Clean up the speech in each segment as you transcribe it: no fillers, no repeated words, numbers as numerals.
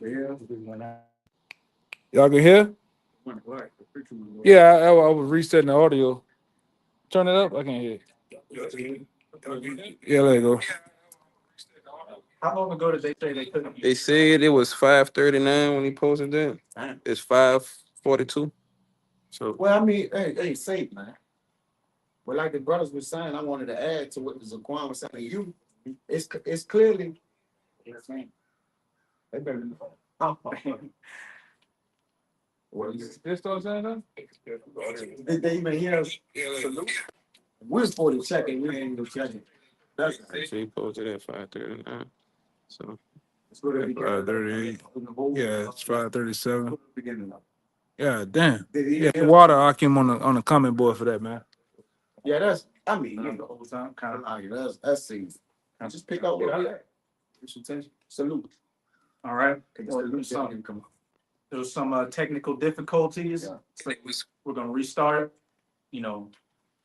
Y'all can hear? Yeah, I was resetting the audio. Turn it up. I can't hear. Yeah, there you go. How long ago did they say they couldn't? They said it was 5:39 when he posted that. It's 5:42. So Well, I mean, hey, safe, man. But like the brothers were saying, I wanted to add to what the Zaquan was saying. It's clearly. They better. What is this still saying that? Did they even hear us? We was 40 seconds. We didn't even check it. That's he posted at 5:39. So 5:38. Yeah, it's 5:37. beginning. Yeah, damn. Did he Yeah, hear us? water. I came on the comment board for that, man. Yeah, that's. I mean, the whole time, kind of like that's safe. Just pick up where we at. Salute. All right. There's some technical difficulties. Yeah. So we're gonna restart. You know,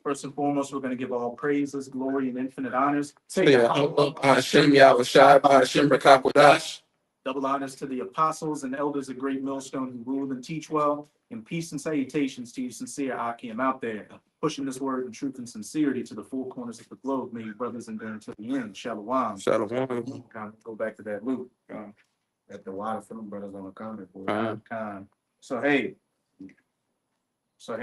first and foremost, we're gonna give all praises, glory, and infinite honors. Double honors to the apostles and elders of Great Millstone who rule and teach well, and peace and salutations to you, sincere Akim out there, pushing this word in truth and sincerity to the four corners of the globe. May you brothers endure until the end. Shalom. Shalom. Kind of go back to that loop. At the water film brothers on the comment board. So hey,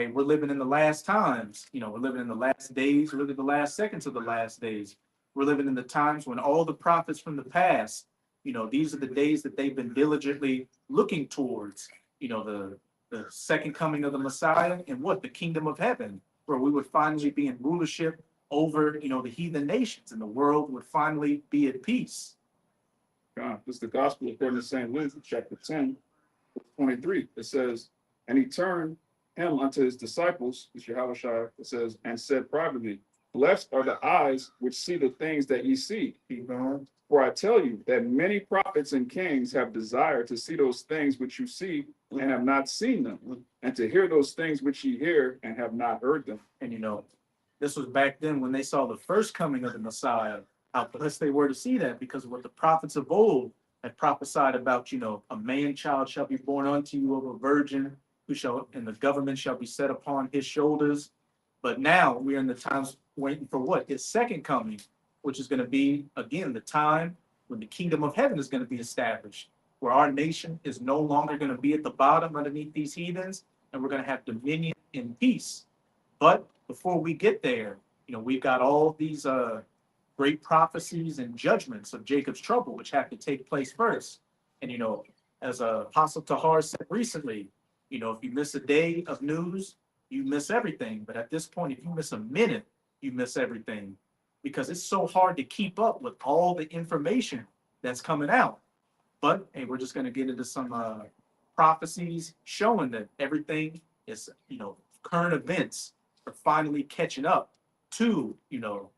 we're living in the last times. You know, we're living in the last days. We're living in the last seconds of the last days. We're living in the times when all the prophets from the past, you know, these are the days that they've been diligently looking towards, you know, the second coming of the Messiah and what? The kingdom of heaven, where we would finally be in rulership over, you know, the heathen nations, and the world would finally be at peace. This is the gospel according to St. Luke, chapter 10, 23. It says, and he turned him unto his disciples, which Yahushua, it says, and said privately, blessed are the eyes which see the things that ye see. For I tell you that many prophets and kings have desired to see those things which you see and have not seen them, and to hear those things which ye hear and have not heard them. And you know, this was back then when they saw the first coming of the Messiah, how blessed they were to see that, because of what the prophets of old had prophesied about, you know, a man child shall be born unto you of a virgin, who shall, and the government shall be set upon his shoulders. But now we're in the times waiting for what? His second coming, which is going to be, again, the time when the kingdom of heaven is going to be established, where our nation is no longer going to be at the bottom underneath these heathens, and we're going to have dominion and peace. But before we get there, you know, we've got all these great prophecies and judgments of Jacob's trouble, which have to take place first. And, you know, as Apostle Tahar said recently, you know, if you miss a day of news, you miss everything. But at this point, if you miss a minute, you miss everything, because it's so hard to keep up with all the information that's coming out. But hey, we're just going to get into some prophecies showing that everything is, you know, current events are finally catching up to, you know,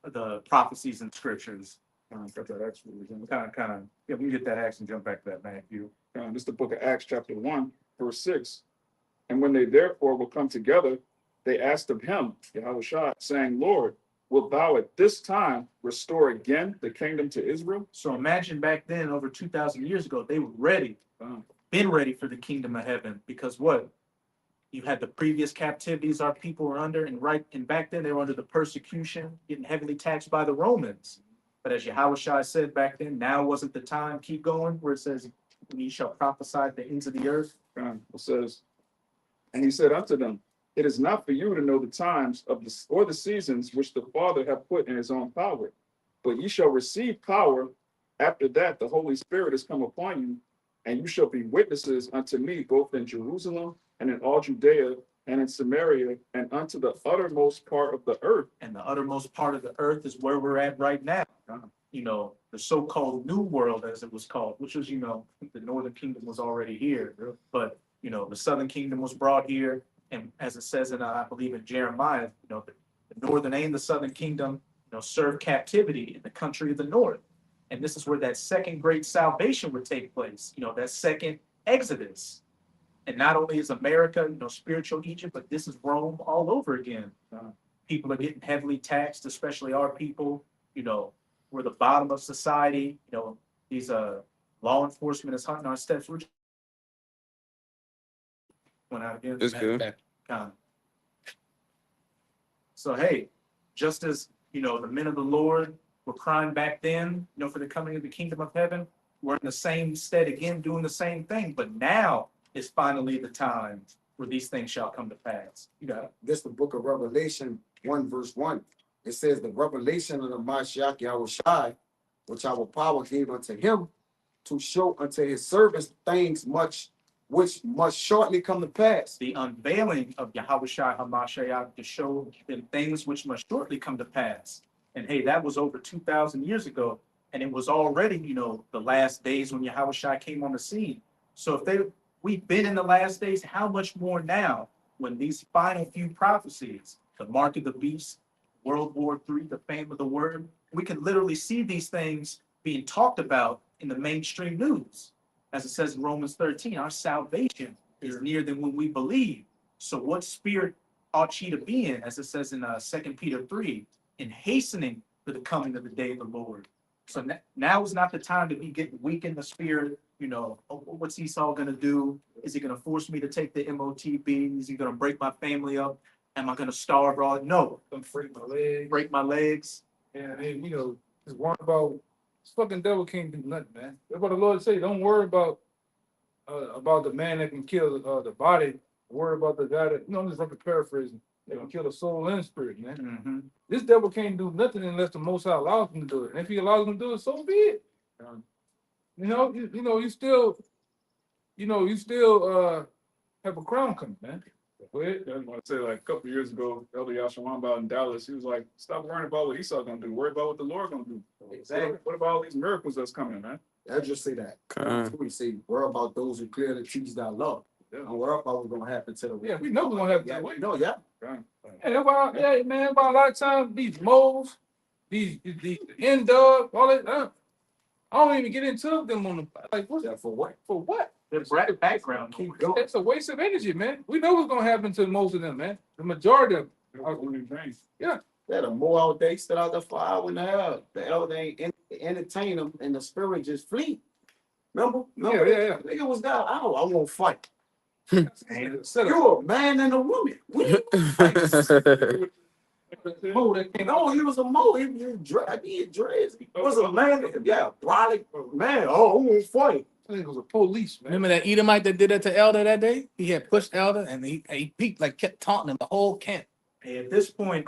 the prophecies and scriptures. Got that Acts, yeah, we can get that Acts and jump back to that, Matthew. This is the book of Acts, chapter 1, verse 6. And when they therefore will come together, they asked of him, Yahushua, saying, Lord, wilt thou at this time restore again the kingdom to Israel? So imagine back then, over 2,000 years ago, they were ready, been ready for the kingdom of heaven, because what? You had the previous captivities our people were under, and back then they were under the persecution, getting heavily taxed by the Romans. But as Yahushua said back then, now wasn't the time. Keep going, where it says, "Ye shall prophesy the ends of the earth." It says, and he said unto them, it is not for you to know the times of the or the seasons which the Father hath put in his own power, but ye shall receive power after that the Holy Spirit is come upon you, and you shall be witnesses unto me both in Jerusalem and in all Judea and in Samaria and unto the uttermost part of the earth. And the uttermost part of the earth is where we're at right now. You know, the so-called New World, as it was called, which was, you know, the Northern Kingdom was already here, but, you know, the Southern Kingdom was brought here. And as it says in, I believe in Jeremiah, you know, the Northern and the Southern Kingdom, you know, serve captivity in the country of the North. And this is where that second great salvation would take place, you know, that second Exodus. And not only is America, you know, spiritual Egypt, but this is Rome all over again. People are getting heavily taxed, especially our people. You know, we're the bottom of society. You know, these Law enforcement is hunting our steps. We're went out again. It's good. Con. So hey, just as the men of the Lord were crying back then, for the coming of the kingdom of heaven, we're in the same stead again, doing the same thing. But now is finally the time where these things shall come to pass. This the book of Revelation 1 verse 1. It says the revelation of the Mashiach Yahushai, which our power gave unto him to show unto his servants things which must shortly come to pass. The unveiling of Yahushua HaMashiach to show them things which must shortly come to pass. And hey, that was over 2,000 years ago. And it was already, the last days when Yahushua came on the scene. So if we've been in the last days, how much more now when these final few prophecies, the mark of the beast, World War III, the fame of the word, we can literally see these things being talked about in the mainstream news. As it says in Romans 13, our salvation is nearer than when we believe. So what spirit ought ye to be in, as it says in 2 Peter 3, in hastening for the coming of the day of the Lord. So now is not the time to be getting weak in the spirit. What's Esau going to do? Is he going to force me to take the MOTB? Is he going to break my family up? Am I going to starve? No. Don't break my leg. Break my legs. And then, just worry about this fucking devil can't do nothing, man. That's what the Lord say. Don't worry about the man that can kill the body. Worry about the guy that, I'm just paraphrasing. That can kill the soul and spirit, man. Mm-hmm. This devil can't do nothing unless the Most High allows him to do it. And if he allows him to do it, so be it. You still have a crown coming, man. Go ahead. I want to say, like a couple of years ago, Elder Yashawamba in Dallas, he was like, stop worrying about what Esau gonna do. Worry about what the Lord gonna do. Exactly. What about all these miracles that's coming, man? I just say that. Con. We say, worry about those who clearly teach thy love. Yeah. Don't worry about what's gonna happen to the Yeah, we know what's gonna happen. Yeah, Wait. no, yeah. Right. And that's why, man, by a lot of times, these moles, these end dog, all that, I don't even get into them on the, what's Yeah, that for what? for what? The background. Keep going. It's a waste of energy, man. We know what's gonna happen to most of them, man. The majority of them. Only thing. Yeah, the more out they stood out there for an hour and a half. The elder ain't entertain them and the spirit just flee. Remember? Yeah. Nigga was down. I won't fight. Set up. You're a man and a woman. What do you fight? No, he was a mole. He was dread. He was a man. Yeah, brolic man. Oh, I won't fight. I think it was a police, man. Remember that Edomite that did that to Elder that day? He had pushed Elder and he peeked, kept taunting him the whole camp. Hey, at this point,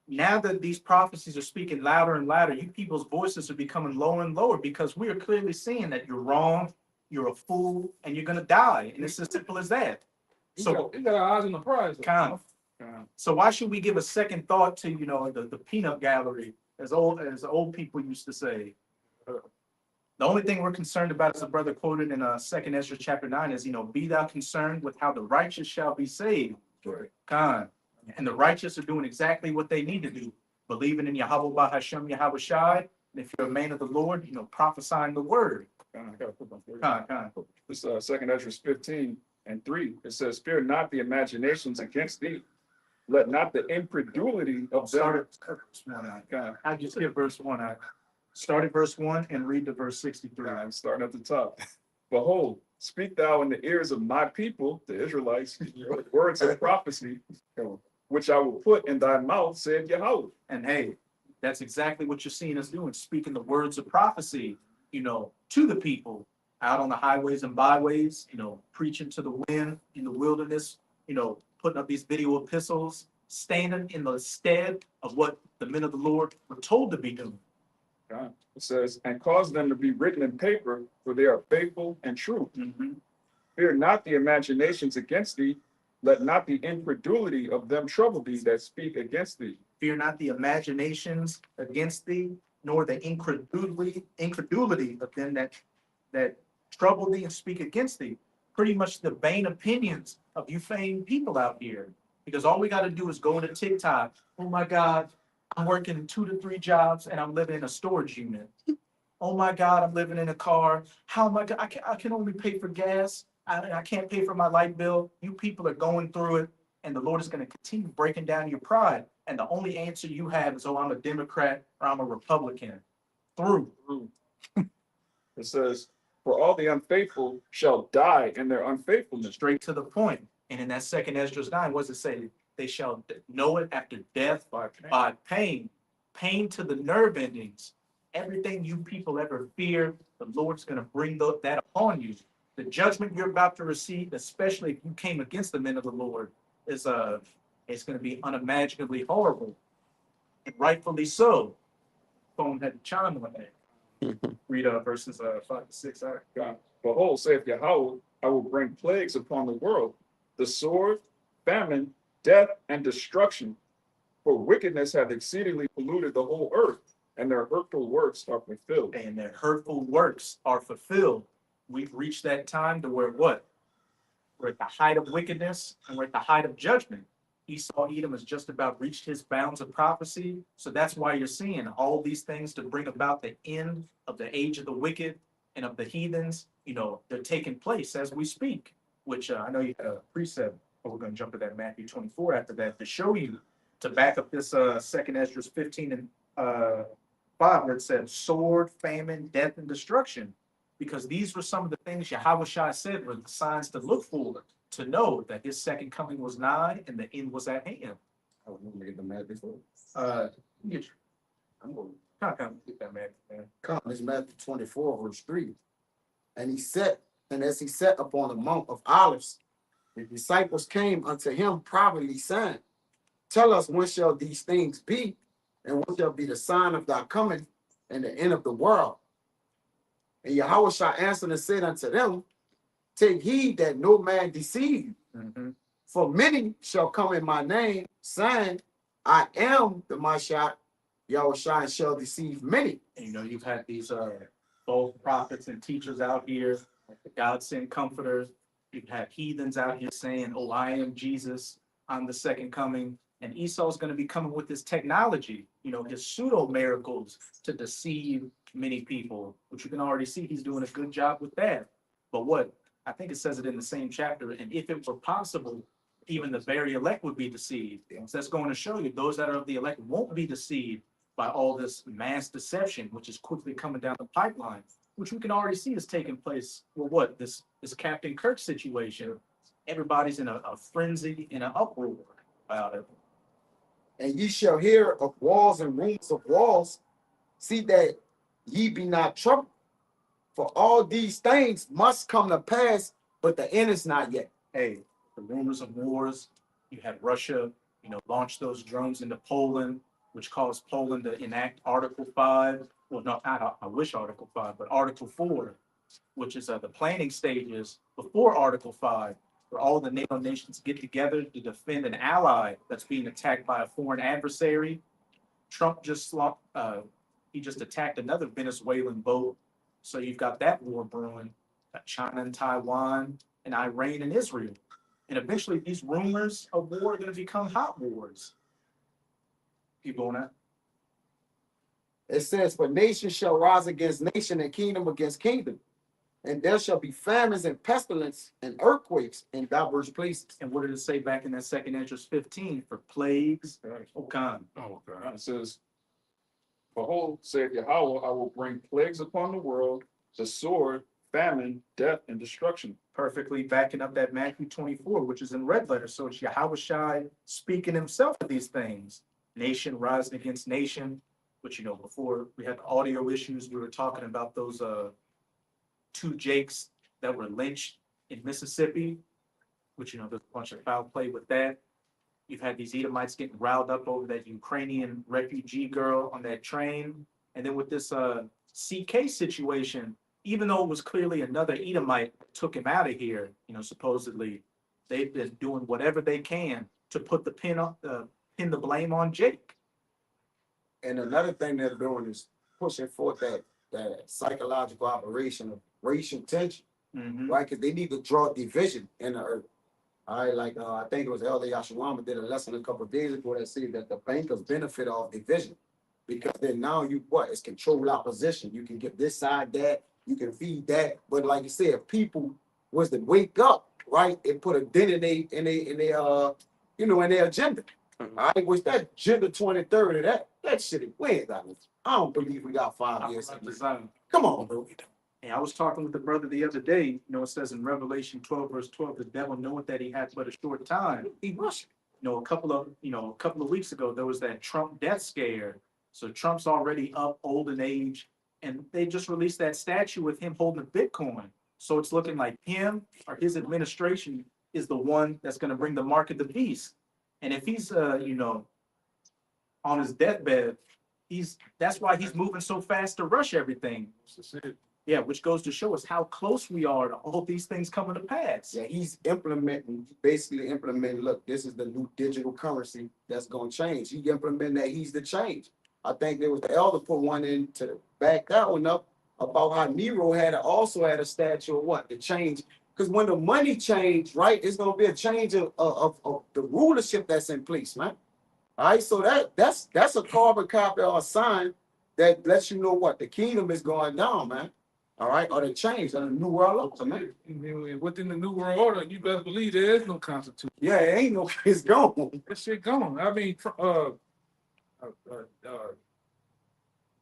now that these prophecies are speaking louder and louder, you people's voices are becoming lower and lower because we are clearly seeing that you're wrong, you're a fool, and you're gonna die. And it's as simple as that. So, we got our eyes on the prize. kind of. So why should we give a second thought to the peanut gallery, as old people used to say? The only thing we're concerned about, as the brother quoted in 2nd Ezra chapter 9, is be thou concerned with how the righteous shall be saved. Kind. And the righteous are doing exactly what they need to do, believing in Yahweh Bahashem Yahweh Shai. And if you're a man of the Lord, prophesying the word. I gotta put my word. Kind. This 2nd Ezra 15:3. It says, "Fear not the imaginations against thee. Let not the incredulity of them." I just skip verse 1. I started verse 1 and read to verse 63. I'm starting at the top. Behold, speak thou in the ears of my people, the Israelites, words of prophecy, which I will put in thy mouth, said Yahweh. And hey, that's exactly what you're seeing us doing, speaking the words of prophecy, to the people out on the highways and byways, preaching to the wind in the wilderness, putting up these video epistles, standing in the stead of what the men of the Lord were told to be doing. It says, and cause them to be written in paper, for they are faithful and true. Fear not the imaginations against thee. Let not the incredulity of them trouble thee that speak against thee. Fear not the imaginations against thee, nor the incredulity of them that trouble thee and speak against thee. Pretty much the vain opinions of you vain people out here. Because all we got to do is go into TikTok. Oh my God, I'm working 2 to 3 jobs and I'm living in a storage unit. Oh my God, I'm living in a car. How am I? I can only pay for gas. I can't pay for my light bill. You people are going through it, and the Lord is going to continue breaking down your pride. And the only answer you have is, I'm a Democrat or I'm a Republican. Through. It says, For all the unfaithful shall die in their unfaithfulness. Straight to the point. And in that second Esdras 9, what does it say? They shall know it after death by pain, pain to the nerve endings. Everything you people ever fear, the Lord's going to bring that upon you. The judgment you're about to receive, especially if you came against the men of the Lord, is it's going to be unimaginably horrible, and rightfully so. Phone had to chime on that. Read verses 5 to 6. God, behold, saith Yahweh, I will bring plagues upon the world, the sword, famine, death, and destruction. For wickedness hath exceedingly polluted the whole earth, and their hurtful works are fulfilled. And their hurtful works are fulfilled. We've reached that time to where what? We're at the height of wickedness and we're at the height of judgment. Esau Edom has just about reached his bounds of prophecy. So that's why you're seeing all these things to bring about the end of the age of the wicked and of the heathens. You know, they're taking place as we speak, which I know you had a precept, but we're going to jump to that Matthew 24 after that to show you, to back up this second Esdras 15 and 5, where it said sword, famine, death, and destruction. Because these were some of the things Yahushua said were the signs to look for, to know that his second coming was nigh and the end was at hand. I was gonna get the Matthew 4. I'm going to get that man. Come, it's Matthew 24, verse 3. And he sat, and as he sat upon the Mount of Olives, the disciples came unto him privately, saying, Tell us, when shall these things be, and what shall be the sign of thy coming and the end of the world? And Yahushua answered and said unto them, Take heed that no man deceive you. For many shall come in my name, saying, I am the Mashiach, Yahushua, and shall deceive many. And you know, you've had these both prophets and teachers out here, the God sent comforters. You've had heathens out here saying, oh, I am Jesus, I'm the second coming. And Esau's going to be coming with this technology, you know, his pseudo miracles to deceive many people, which you can already see he's doing a good job with that. But what I think it says it in the same chapter, and if it were possible, even the very elect would be deceived. So that's going to show you those that are of the elect won't be deceived by all this mass deception, which is quickly coming down the pipeline, which we can already see is taking place. Well, what this Captain Kirk situation, everybody's in a frenzy, in an uproar about it. And ye shall hear of wars and rumors of wars. See that ye be not troubled. For all these things must come to pass, but the end is not yet. Hey, the rumors of wars, you had Russia, you know, launch those drones into Poland, which caused Poland to enact Article 5. Well, no, I wish Article 5, but Article 4, which is the planning stages before Article 5, where all the NATO nations get together to defend an ally that's being attacked by a foreign adversary. Trump just he just attacked another Venezuelan boat. So you've got that war brewing, China and Taiwan, and Iran and Israel. And eventually these rumors of war are going to become hot wars. Keep going that. It says, For nation shall rise against nation and kingdom against kingdom. And there shall be famines and pestilence and earthquakes in diverse places. And what did it say back in that second Esdras 15 for plagues? Oh, God. It says, Behold, saith Yahweh, I will bring plagues upon the world, the sword, famine, death, and destruction. Perfectly backing up that Matthew 24, which is in red letters. So it's Yahushua speaking himself of these things. Nation rising against nation, which, you know, before we had audio issues, we were talking about those two Jakes that were lynched in Mississippi, which, you know, there's a bunch of foul play with that. You've had these Edomites getting riled up over that Ukrainian refugee girl on that train. And then with this CK situation, even though it was clearly another Edomite that took him out of here, you know, supposedly, they've been doing whatever they can to put the pin the blame on Jake. And another thing they're doing is pushing forth that psychological operation of racial tension, right? Because they need to draw division in the earth. All right, like I think it was Elder Yashawama did a lesson a couple of days ago that said that the bankers benefit off division because then now it's control opposition. You can give this side that, you can feed that, but like you said, if people was to wake up, right, and put a dent in their agenda. All right, was that agenda 23rd of that shit wins. I don't believe we got 5 years. Come on, bro. And I was talking with the brother the other day, you know, it says in Revelation 12, verse 12, the devil knowing that he had but a short time, he rushed. You know, a couple of weeks ago, there was that Trump death scare. So Trump's already up, old in age, and they just released that statue with him holding a Bitcoin. So it's looking like him or his administration is the one that's going to bring the mark of the beast. And if he's, on his deathbed, that's why he's moving so fast to rush everything. Yeah, which goes to show us how close we are to all these things coming to pass. Yeah, he's basically implementing, look, this is the new digital currency that's gonna change. He implementing that he's the change. I think there was the elder put one in to back that one up about how Nero also had a statue of what? The change. Because when the money changed, right, it's gonna be a change of the rulership that's in place, man. All right, so that's a carbon copy or a sign that lets you know what the kingdom is going down, man. All right, or the change of the new world order, man. Within the new world order, you best believe there is no constitution. Yeah, it ain't no, it's gone. That shit gone. I mean,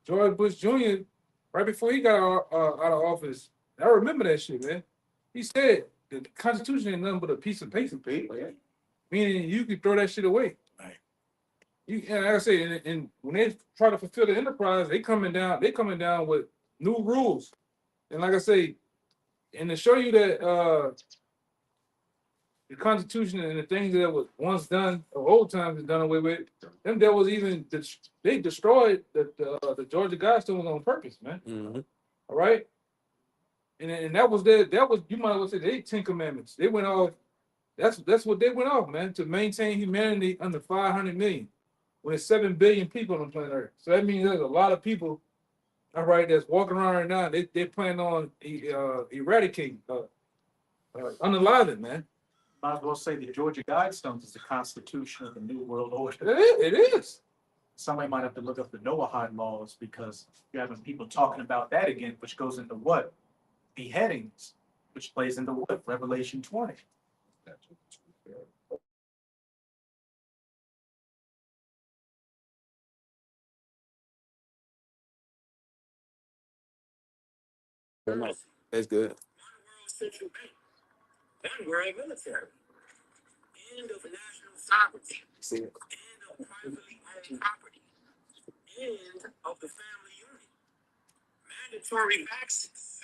George Bush Jr., right before he got out of office, I remember that shit, man. He said the Constitution ain't nothing but a piece of paper, Yeah. meaning you could throw that shit away. Right. And like I say, and when they try to fulfill the enterprise, they coming down with new rules. And like I say, and to show you that the Constitution and the things that was once done, of old times, is done away with. Them there was even they destroyed the Georgia Guidestones on purpose, man. Mm-hmm. All right, and that was you might as well say the 10 Commandments. They went off. That's what they went off, man, to maintain humanity under 500 million, when there's 7 billion people on planet Earth. So that means there's a lot of people, all right, that's walking around right now. They plan on eradicating, unaliving, man. Might as well say the Georgia Guidestones is the Constitution of the New World Order. It is. Somebody might have to look up the Noahide laws, because you're having people talking about that again, which goes into what? Beheadings, which plays into what? Revelation 20. That's good. One world central bank, one world military, end of national sovereignty, See it. end of privately owned property, end of the family unit, mandatory vaccines,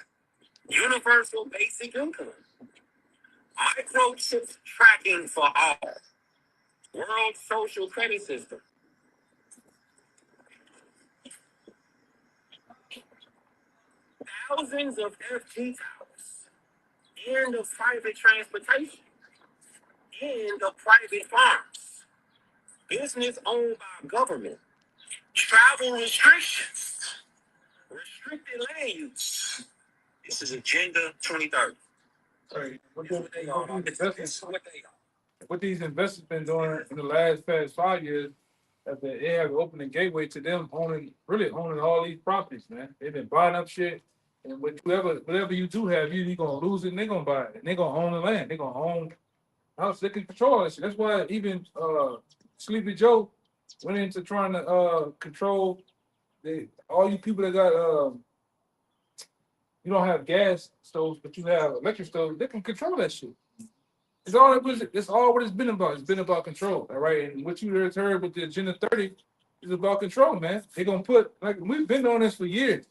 universal basic income, microchip tracking for all, world social credit system. Thousands of FG towers, end of private transportation, end of private farms, business owned by government, travel restrictions, restricted land use. This is Agenda 2030. What these investors been doing in the past 5 years, that they have opened the gateway to them really owning all these properties, man. They've been buying up shit, and whatever you do have, you're gonna lose it, and they're gonna buy it, and they're gonna own the land, they're gonna own house, they can control that shit. That's why even Sleepy Joe went into trying to control all you people that got you don't have gas stoves, but you have electric stoves, they can control that shit. It's all what it's been about. It's been about control, all right? And what you just heard with the Agenda 30 is about control, man. They're gonna put, like, we've been on this for years.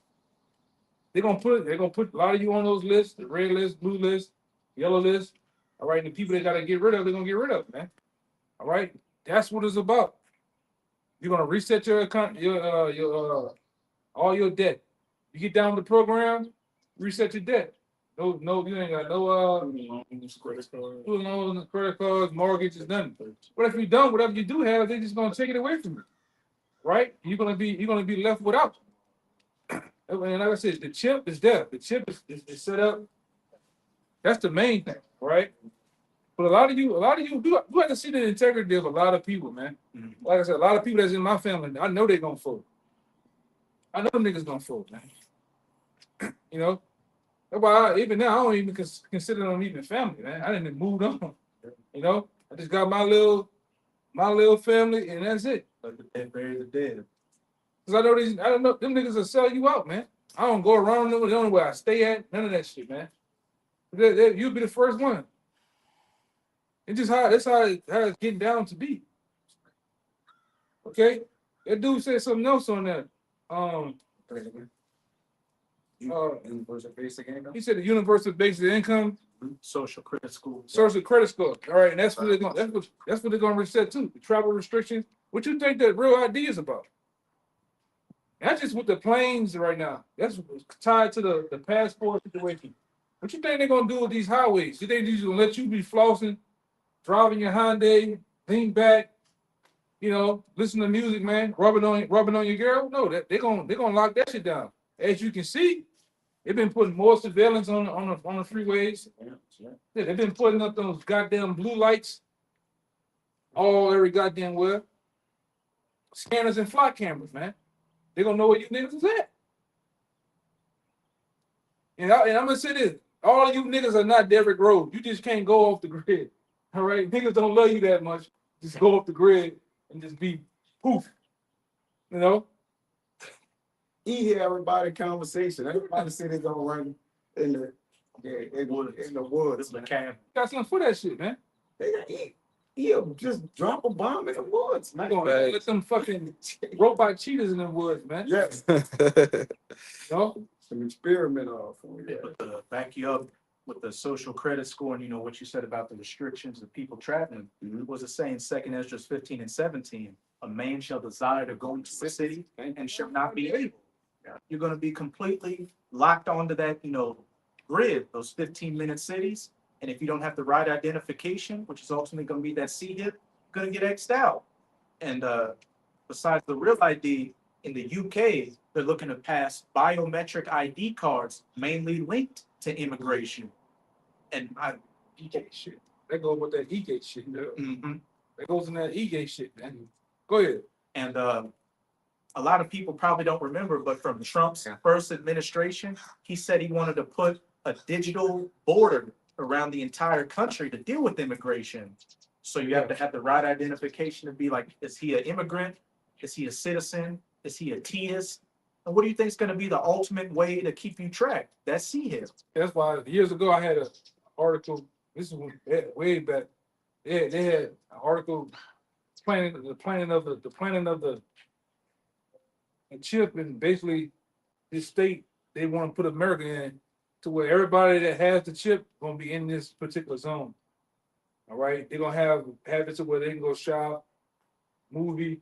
They're gonna put a lot of you on those lists, the red list, blue list, yellow list. All right, and the people they gotta get rid of, they're gonna get rid of, man. All right, that's what it's about. You're gonna reset your account, all your debt. You get down with the program, reset your debt. No, you ain't got no student loans, credit cards, mortgages, nothing. But if you don't, whatever you do have, they're just gonna take it away from you, right? You're gonna be left without. And like I said, the chip is there. The chip is set up. That's the main thing, right? But a lot of you do have to see the integrity of a lot of people, man. Mhm. Like I said, a lot of people that's in my family, I know they're gonna fold. I know them niggas gonna fold, man. You know? That's why even now I don't even consider them even family, man. I didn't move on. You know, I just got my little family, and that's it. Let the dead bury the dead. Cause I know them niggas will sell you out, man. I don't go around them. They don't know where I stay at. None of that shit, man. You'll be the first one. It's just that's how it's getting down to be. Okay? That dude said something else on that. Universal basic income. He said the universal basic income, Social credit score. social credit score. All right, and that's what they're gonna reset too. The travel restrictions. What you think that real ID is about? That's just with the planes right now. That's tied to the passport situation. What you think they're gonna do with these highways? You think these gonna let you be flossing, driving your Hyundai, lean back, listen to music, man, rubbing on your girl? No, they're gonna lock that shit down. As you can see, they've been putting more surveillance on the freeways. Yeah, they've been putting up those goddamn blue lights every goddamn where. Scanners and fly cameras, man. They're gonna know where you niggas is at. And I'm gonna say this: all of you niggas are not Derrick Rose. You just can't go off the grid. All right, niggas don't love you that much. Just go off the grid and just be poof. You know. He hear everybody conversation. Everybody say they gonna run in the woods. Man. Got something for that shit, man. He'll just drop a bomb in the woods, man. Let them fucking robot cheetahs in the woods, man. Yes. No? Some experiment off. But to back you up with the social credit score and what you said about the restrictions of people traveling, was it saying second Ezra 15 and 17, a man shall desire to go into the city and shall not be able. You're going to be completely locked onto that, grid, those 15-minute cities. And if you don't have the right identification, which is ultimately going to be that CHIP, you're going to get X'd out. And besides the real ID, in the UK, they're looking to pass biometric ID cards, mainly linked to immigration. And E-gate shit. That goes with that E-gate shit. mm-hmm. That goes in that E-gate shit, man. Go ahead. And a lot of people probably don't remember, but from Trump's first administration, he said he wanted to put a digital border around the entire country to deal with immigration. So you have to have the right identification to be like, is he an immigrant? Is he a citizen? Is he a TS? And what do you think is going to be the ultimate way to keep you tracked? That's CHIP. That's why years ago I had an article. This is way back. They had an article planning of the chip, and basically this state they want to put America in to where everybody that has the chip gonna be in this particular zone. All right, they're gonna have it to where they can go shop, movie,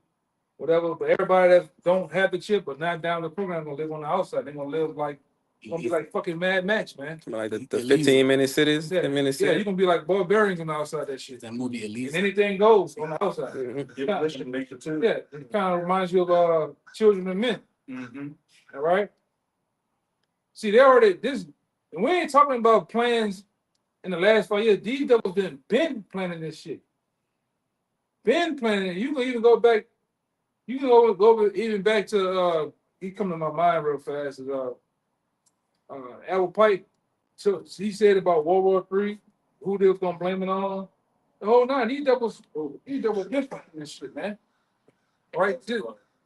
whatever. But everybody that don't have the chip but not down the program gonna live on the outside. They're gonna live like gonna be like fucking Mad Max, man. Like the 15-minute cities, 10-minute Yeah, cities. you're gonna be like barbarians on the outside that shit. That movie And Elise. anything goes on the outside. Give permission to make it too. Yeah, it kind of reminds you of Children of Men. Mm-hmm. All right. See, they already and we ain't talking about plans in the last 5 years. These devils been planning this shit. Been planning it. You can even go back. You can go even back to he come to my mind real fast is Albert Pike. So he said about World War III, who they was gonna blame it on. The whole nine. These devils been planning this shit, man. All right,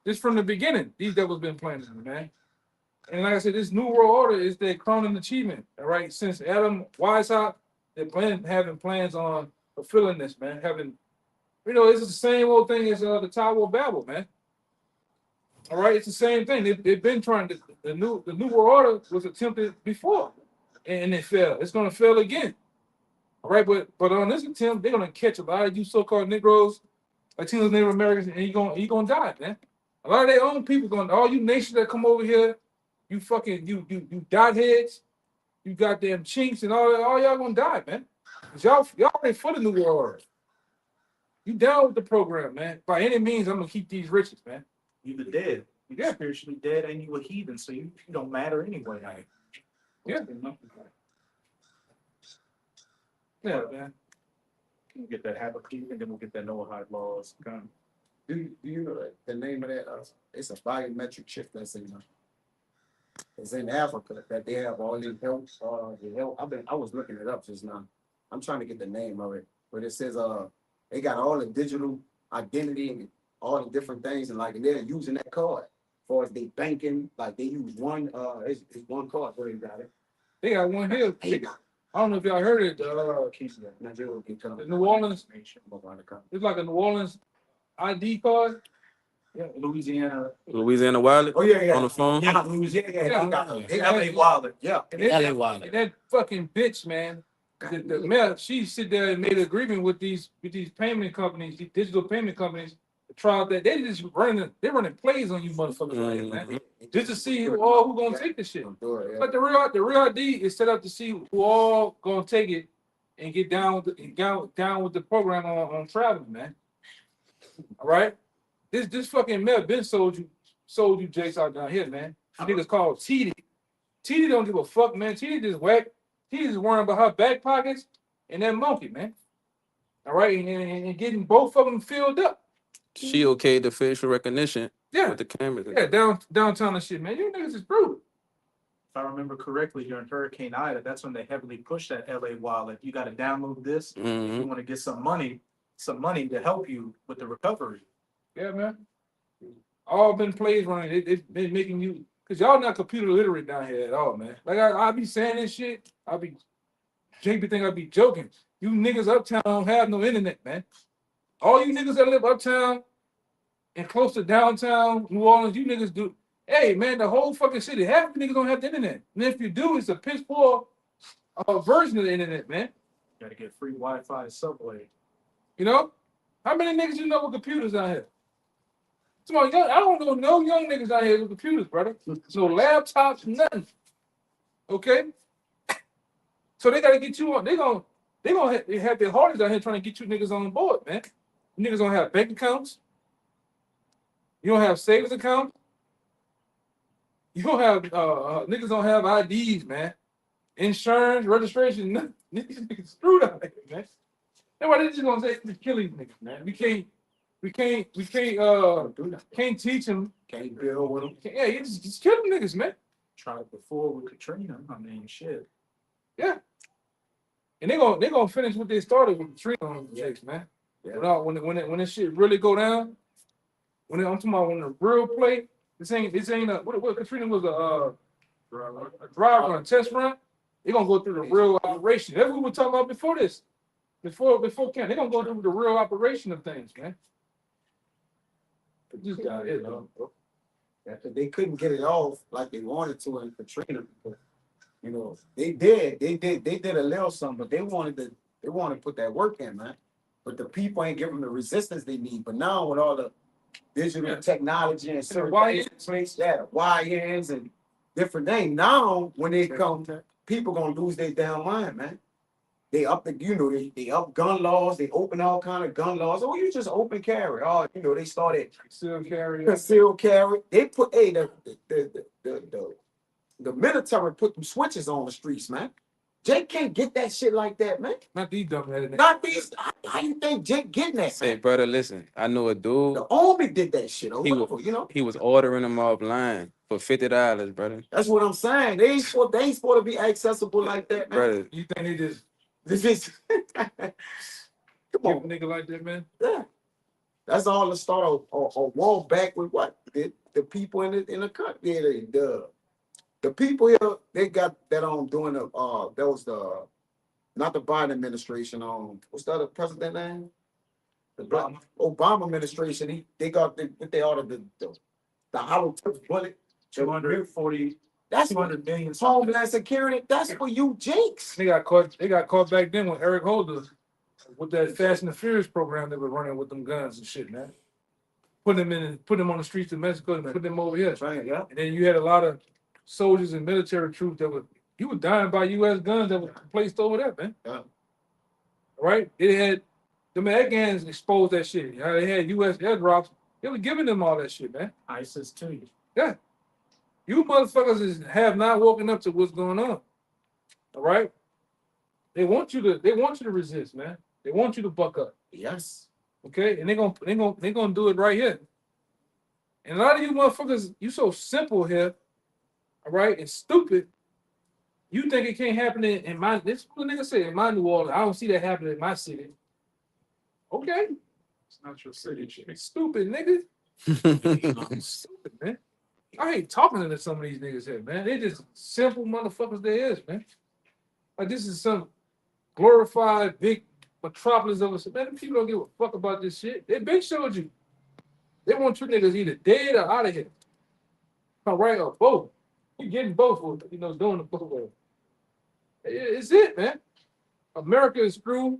just from the beginning, these devils been planning it, man. And like I said, this new world order is their crowning achievement. All right, since Adam Weishaupt, they're having plans on fulfilling this, man. It's the same old thing as the Tower of Babel, man. All right, it's the same thing. They've been trying to. The new world order was attempted before, and it failed. It's gonna fail again. All right, but on this attempt, they're gonna catch a lot of you so-called Negroes, Latinos, Native Americans, and you're gonna die, man. A lot of their own people all you nations that come over here. You fucking you dot heads, you goddamn chinks, and all y'all gonna die, man. 'Cause y'all ain't for the new world order. You down with the program, man. By any means, I'm gonna keep these riches, man. You the dead. You're spiritually dead and you a heathen, so you don't matter anyway. Yeah, man. We'll get that Habakkuk and then we'll get that Noahide laws. Do you know the name of that? It's a biometric chip that's it's in Africa that they have all these health. I was looking it up just now. I'm trying to get the name of it, but it says they got all the digital identity and all the different things, and they're using that card. far as they banking, like they use one, it's one card where they got it. They got one here. They got I don't know if y'all heard it. Nigeria can come. The New Orleans, it's like a New Orleans ID card. Yeah, Louisiana. Louisiana Wiley Oh, yeah. on the phone. Yeah, Louisiana, yeah, they LA got Wilder. yeah. And LA that, Wilder. and that fucking bitch, man. The mayor, she sit there and made an agreement with these payment companies, these digital payment companies, to try out that they just running plays on you motherfuckers right here, man. Just to see who gonna take this shit. But the real ID is set up to see who all gonna take it and get down with the program on traveling, man. All right, this fucking mayor been sold you jakes out down here, man. Niggas called TD. TD don't give a fuck, man. TD just whack. TD just worrying about her back pockets and that monkey, man. All right, and getting both of them filled up. She okayed the facial recognition Yeah, with the cameras. yeah, downtown and shit, man. You niggas is brutal. If I remember correctly, during Hurricane Ida, that's when they heavily pushed that LA wallet. You got to download this. If Mhm. you want to get some money to help you with the recovery. Yeah, man. All been plays running. It's been making you, cause y'all not computer literate down here at all, man. Like I be saying this shit. Jake be think I be joking. You niggas uptown don't have no internet, man. All you niggas that live uptown and close to downtown New Orleans, you niggas do. Hey, man, the whole fucking city, half of the niggas don't have the internet. And if you do, it's a piss poor version of the internet, man. Got to get free Wi-Fi subway. You know? How many niggas you know with computers out here? Come on, I don't know no young niggas out here with computers, brother. No laptops, nothing. Okay? So they gotta get you on. They gonna have their hardest out here trying to get you niggas on board, man. You niggas don't have bank accounts. You don't have savings accounts. You don't have niggas don't have IDs, man. Insurance, registration, nothing. Niggas screwed out here, man. That's why they just gonna say kill these niggas, man. We can't teach them. Can't build with them. Yeah, you just kill them niggas, man. Tried it before with Katrina. I mean, shit. Yeah. And they gonna finish what they started with Katrina on the Jakes, man. Yeah. When this shit really go down, I'm talking about when the real play, this ain't what Katrina was a drive run, a test run. They gonna go through the real operation. That's what we were talking about before this. Before camp, they gonna go through the real operation of things, man. This guy is, Yeah, 'cause they couldn't get it off like they wanted to in Katrina. You know, they did a little something, but they wanted to put that work in, man. But the people ain't giving them the resistance they need. But now with all the digital technology and certain YNs. things, YNs and different things. Now when they come, people gonna lose their damn mind, man. They up they up gun laws, they open all kind of gun laws. Oh, you just open carry. Oh, they started still carry. concealed carry. They put the military put them switches on the streets, man. Jake can't get that shit like that, man. Not these dumb headed. Not these. How you think Jake getting that? Hey, Man? brother, listen. I know a dude. The Army did that shit. Or He whatever, was, he was ordering them offline for $50, brother. That's what I'm saying. They ain't supposed to be accessible like that, man. Brother, You think they just This is come give a on, nigga like that, man? yeah. That's all to start a war back with what the people in the country. The people here, they got that on doing that was the not the Biden administration. What's the other president name? The Obama administration. They ordered the hollow tip bullet. 240, That's 200 million. Homeland Security. That's for you, Jakes. They got caught back then with Eric Holder with that Fast and the Furious program they were running with them guns and shit, man. Put them on the streets of Mexico and put them over here. Right, yeah. And then you had a lot of soldiers and military troops that were dying by U.S. guns that were placed over there, man. Yeah. Right? They had the Afghans exposed that shit. They had U.S. airdrops. They were giving them all that shit, man. ISIS too. Yeah. You motherfuckers have not woken up to what's going on. All right? They want you to resist, man. They want you to buck up. Yes. Okay? And they're gonna do it right here. And a lot of you motherfuckers, you so simple here, all right, and stupid. You think it can't happen in my this what the nigga say in my New Orleans. I don't see that happening in my city. Okay. It's not your city. Stupid nigga. Stupid, man. I hate talking to some of these niggas here, man. They just simple motherfuckers they is, man. Like this is some glorified big metropolis of us. Man, them people don't give a fuck about this shit. They been showed you. They want you niggas either dead or out of here. All right, or both. You getting both, you know, doing the both ways. It's it, man. America is screwed.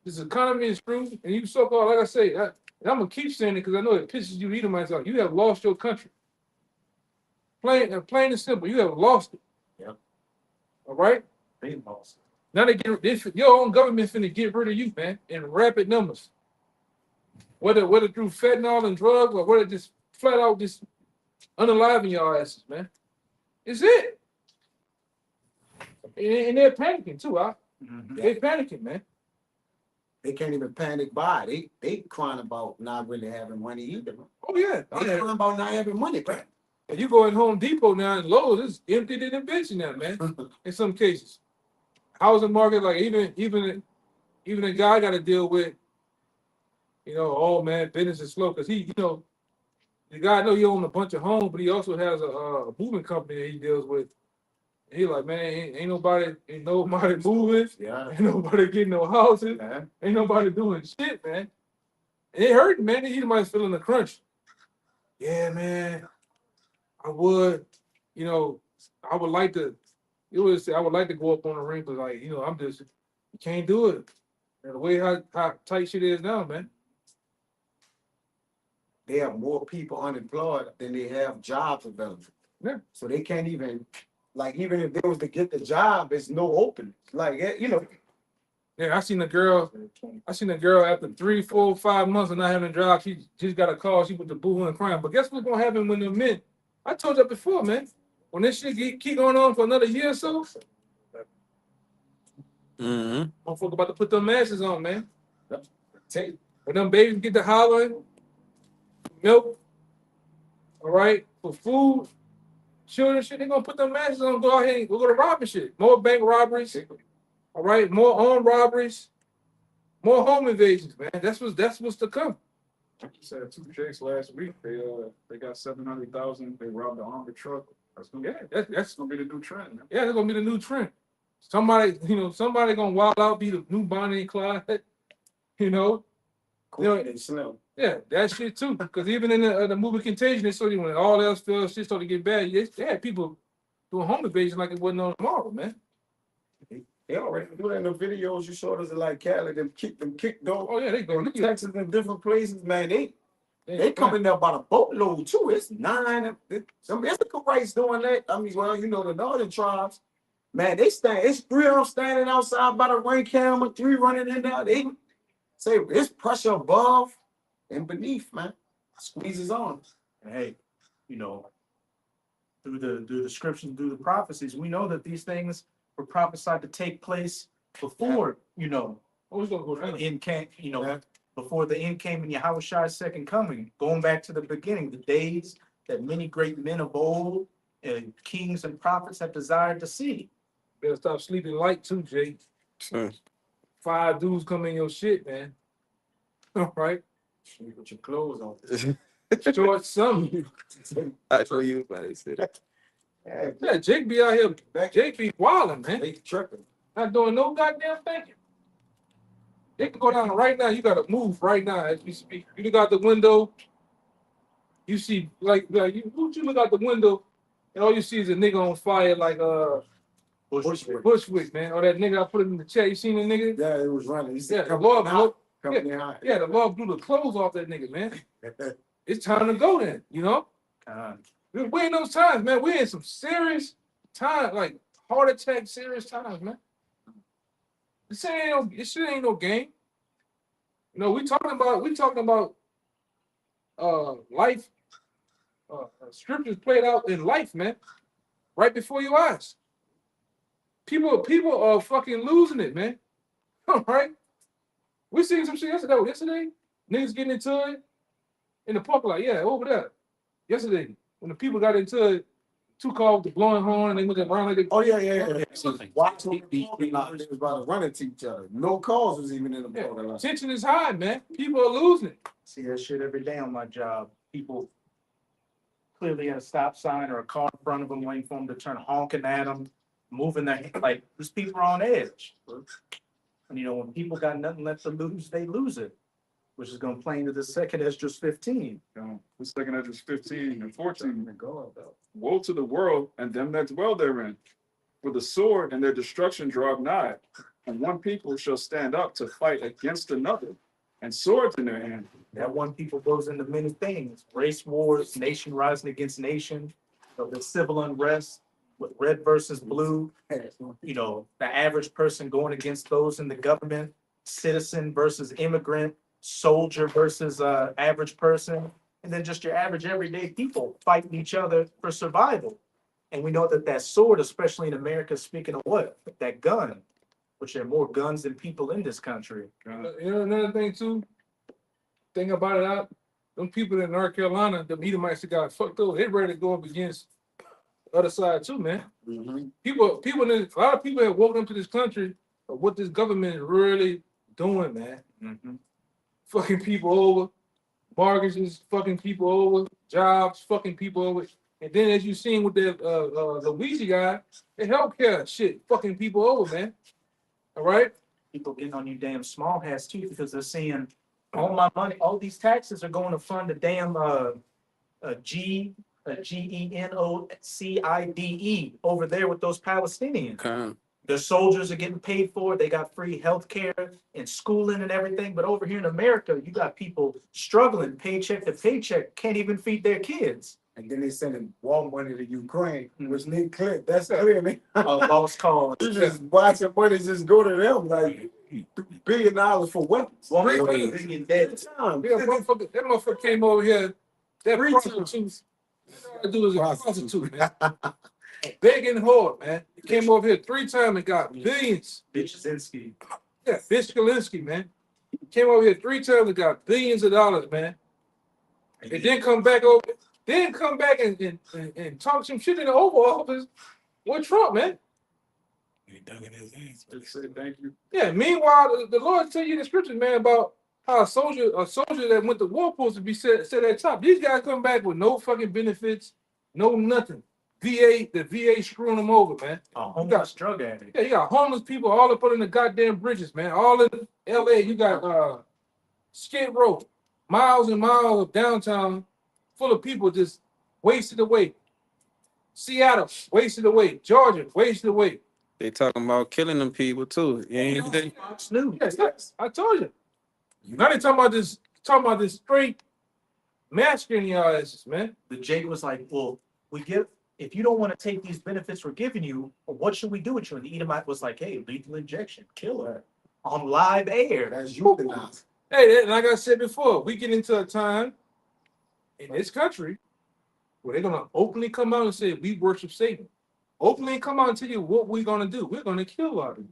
This economy is screwed. And you so-called, like I say, and I'm gonna keep saying it because I know it pisses you Edomites off. You have lost your country. Plain and simple, you have lost it. Yep. All right? They lost. Now your own government finna get rid of you, man, in rapid numbers. Whether through fentanyl and drugs or whether just flat out just unaliving your asses, man. It's it. And they're panicking too, huh? Mhm. They're panicking, man. They can't even panic buy. They crying about not really having money either. Oh yeah. They crying about not having money, bro. And you go in Home Depot now and Lowe's, it's empty than a bitch now, man. In some cases. Housing market, like even the guy got to deal with, you know, oh man, business is slow because he, you know, the guy know he own a bunch of homes, but he also has a moving company that he deals with. And he like, man, ain't nobody moving, Yeah. ain't nobody getting no houses, Yeah. ain't nobody doing shit, man. And it hurt, man. He might feeling the crunch. Yeah, man. I would, you know, I would like to. You would say I would like to go up on the ring, but like, you know, you can't do it. And the way how tight shit is now, man. They have more people unemployed than they have jobs available. Yeah. So they can't even, like, even if they was to get the job, there's no opening. Like, you know. Yeah, I seen a girl after 3, 4, 5 months of not having a job. She just got a call. She went to boo and crying. But guess what's gonna happen when the men? I told you before, man. When this shit keep going on for another year or so, motherfucker about to put them masks on, man. When them babies get to hollering, milk, all right, for food, children shit, they gonna put them masks on, go out here and go to robbing shit. More bank robberies, all right, more armed robberies, more home invasions, man. That's what's to come. Said 2 Jakes last week. They got 700,000. They robbed the armored truck. That's gonna be the new trend. Man. Yeah, that's gonna be the new trend. Somebody gonna wild out, be the new Bonnie and Clyde, you know. Slim. Yeah, that shit too. Because even in the movie Contagion, they saw when all else fell, shit started to get bad. They had people doing home invasion like it wasn't on tomorrow, man. They already do that in the videos you showed us, like Cali, them kick door. Oh yeah, they go. Texas in different places, man. They coming there by the boatload too. It's 9. Some Issacharites doing that. I mean, well, you know, the northern tribes, man, it's 3 of them standing outside by the rain camera, 3 running in there. They say it's pressure above and beneath, man. Squeezes on. And hey, you know, through the scriptures, through the prophecies, we know that these things were prophesied to take place before, you know, before the end came in Yahweh's second coming, going back to the beginning, the days that many great men of old and kings and prophets have desired to see. Better stop sleeping light too, Jay. 5 dudes come in your shit, man. All right. Sleep with your clothes on. Short something. I show you, but I said that. Yeah, Jake be out here. Jake be wilding, man. they tripping. Not doing no goddamn thinking. They can go down right now. You gotta move right now as we speak. You look out the window. You see, like you look out the window, and all you see is a nigga on fire, like Bushwick, man. Or that nigga I put it in the chat. You seen the nigga? Yeah, it was running. He said, Yeah, the Lord blew. behind. Yeah, the Lord blew the clothes off that nigga, man. It's time to go then. You know. We're in those times, man. We're in some serious time, like heart attack, serious times, man. This shit ain't no game. You know, we talking about life, scriptures played out in life, man, right before your eyes. People are fucking losing it, man. All right, we seen some shit yesterday. Niggas getting into it in the parking lot. Yeah, over there. Yesterday, when the people got into it, 2 cars with the blowing horn and they looking around like they. Oh yeah. Watch them. They was about to run into each other. No calls was even in the parking lot. Tension is high, man. People are losing it. See that shit every day on my job. People clearly at a stop sign or a car in front of them waiting for them to turn, honking at them, moving their, like, these people are on edge. And you know, when people got nothing left to lose, they lose it, which is gonna play into the second Esdras 15. The second Esdras 15 and 14. Woe to the world and them that dwell therein. For the sword and their destruction draw nigh, and one people shall stand up to fight against another, and swords in their hand. That one people goes into many things, race wars, nation rising against nation, the civil unrest with red versus blue, you know, the average person going against those in the government, citizen versus immigrant, soldier versus average person, and then just your average everyday people fighting each other for survival. And we know that that sword, especially in America, speaking of what? That gun, which there are more guns than people in this country. You know, another thing too, thing about it out, them people in North Carolina, them Edomites that got fucked over, they ready to go up against the other side too, man. People, a lot of people have woken up to this country of what this government is really doing, man. Fucking people over, mortgages, fucking people over, jobs, fucking people over. And then as you seen with the Luigi guy, the healthcare shit, fucking people over, man. All right? People getting on you damn small hats too, because they're saying all my money, all these taxes are going to fund the damn GENOCIDE over there with those Palestinians. Okay. Their soldiers are getting paid for it. They got free health care and schooling and everything. But over here in America, you got people struggling paycheck to paycheck, can't even feed their kids. And then they sending war money to Ukraine, which need clear. That's clear, man. A lost cause. You just watching money just go to them like $1 billion for weapons. One Three million times. dead. Yeah, that motherfucker came over here. That prostitute. All I do is a prostitute, man. Begging hard, man. He came over here 3 times and got billions. Bitchinsky. Yeah, Bitch Kalinsky, man. He came over here 3 times and got billions of dollars, man. And then come back over, and talk some shit in the Oval Office with Trump, man. He dug in his hands. Just say thank you. Yeah, meanwhile, the Lord tell you in the scriptures, man, about how a soldier that went to war supposed to be set at top. These guys come back with no fucking benefits, no nothing. The VA screwing them over, man. A homeless drug addict. Yeah, you got homeless people all up under the goddamn bridges, man. All in LA, you got Skid Row, miles and miles of downtown full of people just wasted away. Seattle, wasted away. Georgia, wasted away. They talking about killing them people too. Fox News. Yes, I told you. Now they talking about this straight massacring y'all asses, man. The Jay was like, well, if you don't want to take these benefits we're giving you, what should we do with you? And the Edomite was like, hey, lethal injection, kill her on live air. That's euthanized. Hey, like I said before, we get into a time in this country where they're gonna openly come out and say we worship Satan. Openly come out and tell you what we're gonna do. We're gonna kill all of you.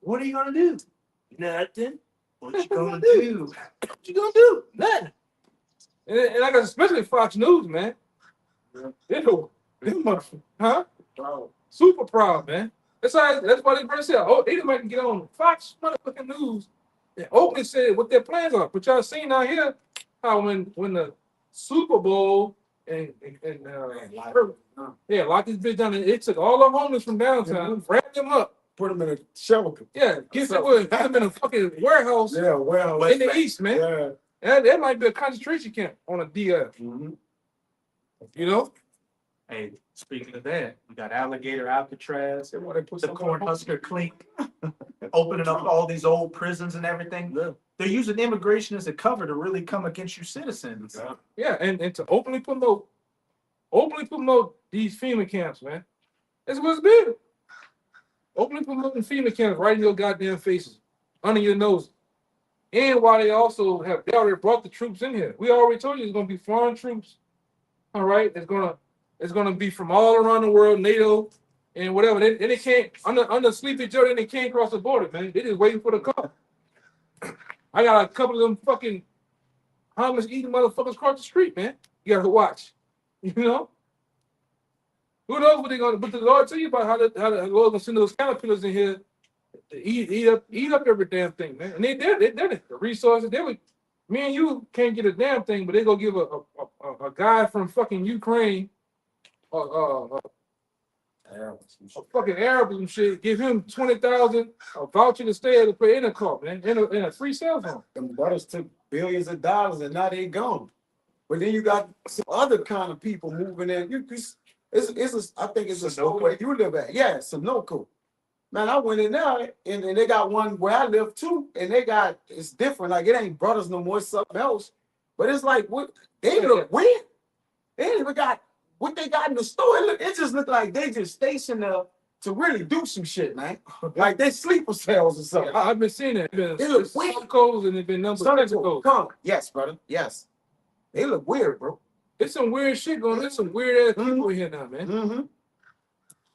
What are you gonna do? Nothing. What you gonna do? What you gonna do? Nothing. And like especially Fox News, man. They motherfuckers, huh? Wow. Super proud, man. That's why they first said, oh, they might get on Fox motherfucking news and openly say what their plans are. But y'all seen out here how when the Super Bowl and locked this bitch down, and it took all the homeless from downtown, wrapped them up. Put them in a shelter. Yeah, put them in a fucking warehouse Yeah, well, in the east, man. yeah. That might be a concentration camp on a DF. You know? Hey, speaking of that, we got Alligator Alcatraz, They want to put the something on- Cornhusker Clink, opening up all these old prisons and everything. They're using immigration as a cover to really come against you citizens. Yeah, and to openly promote these FEMA camps, man. That's what's been. Openly promoting FEMA camps right in your goddamn faces, under your nose. And while they already brought the troops in here. We already told you it's gonna be foreign troops. All right, it's gonna be from all around the world, NATO and whatever. They can't under Sleepy Joe, they can't cross the border, man. They just waiting for the car. I got a couple of them fucking homeless eating motherfuckers across the street, man. You gotta watch. You know? Who knows what they're gonna? But the Lord tell you about how the Lord gonna send those caterpillars in here to eat up every damn thing, man. And they did it. The resources me and you can't get a damn thing, but they gonna give a a guy from fucking Ukraine, a fucking Arab and shit, give him 20,000 a voucher to stay at the play in a car, man, in a free cell phone. Them brothers took billions of dollars and now they gone. But then you got some other kind of people moving in. I think it's a store where you live at. Yeah, Sunoco. Man, I went in there and they got one where I live too, and it's different. Like it ain't brothers no more, it's something else. But it's like what they look weird. They ain't even got what they got in the store. It just look like they just stationed there to really do some shit, man. Like they sleeper cells or something. I've been seeing it. They look weird. Sunoco's and it's been number Sunoco, come. Yes, brother. Yes. They look weird, bro. There's some weird shit going on. There's some weird ass people here now, man. Mm-hmm.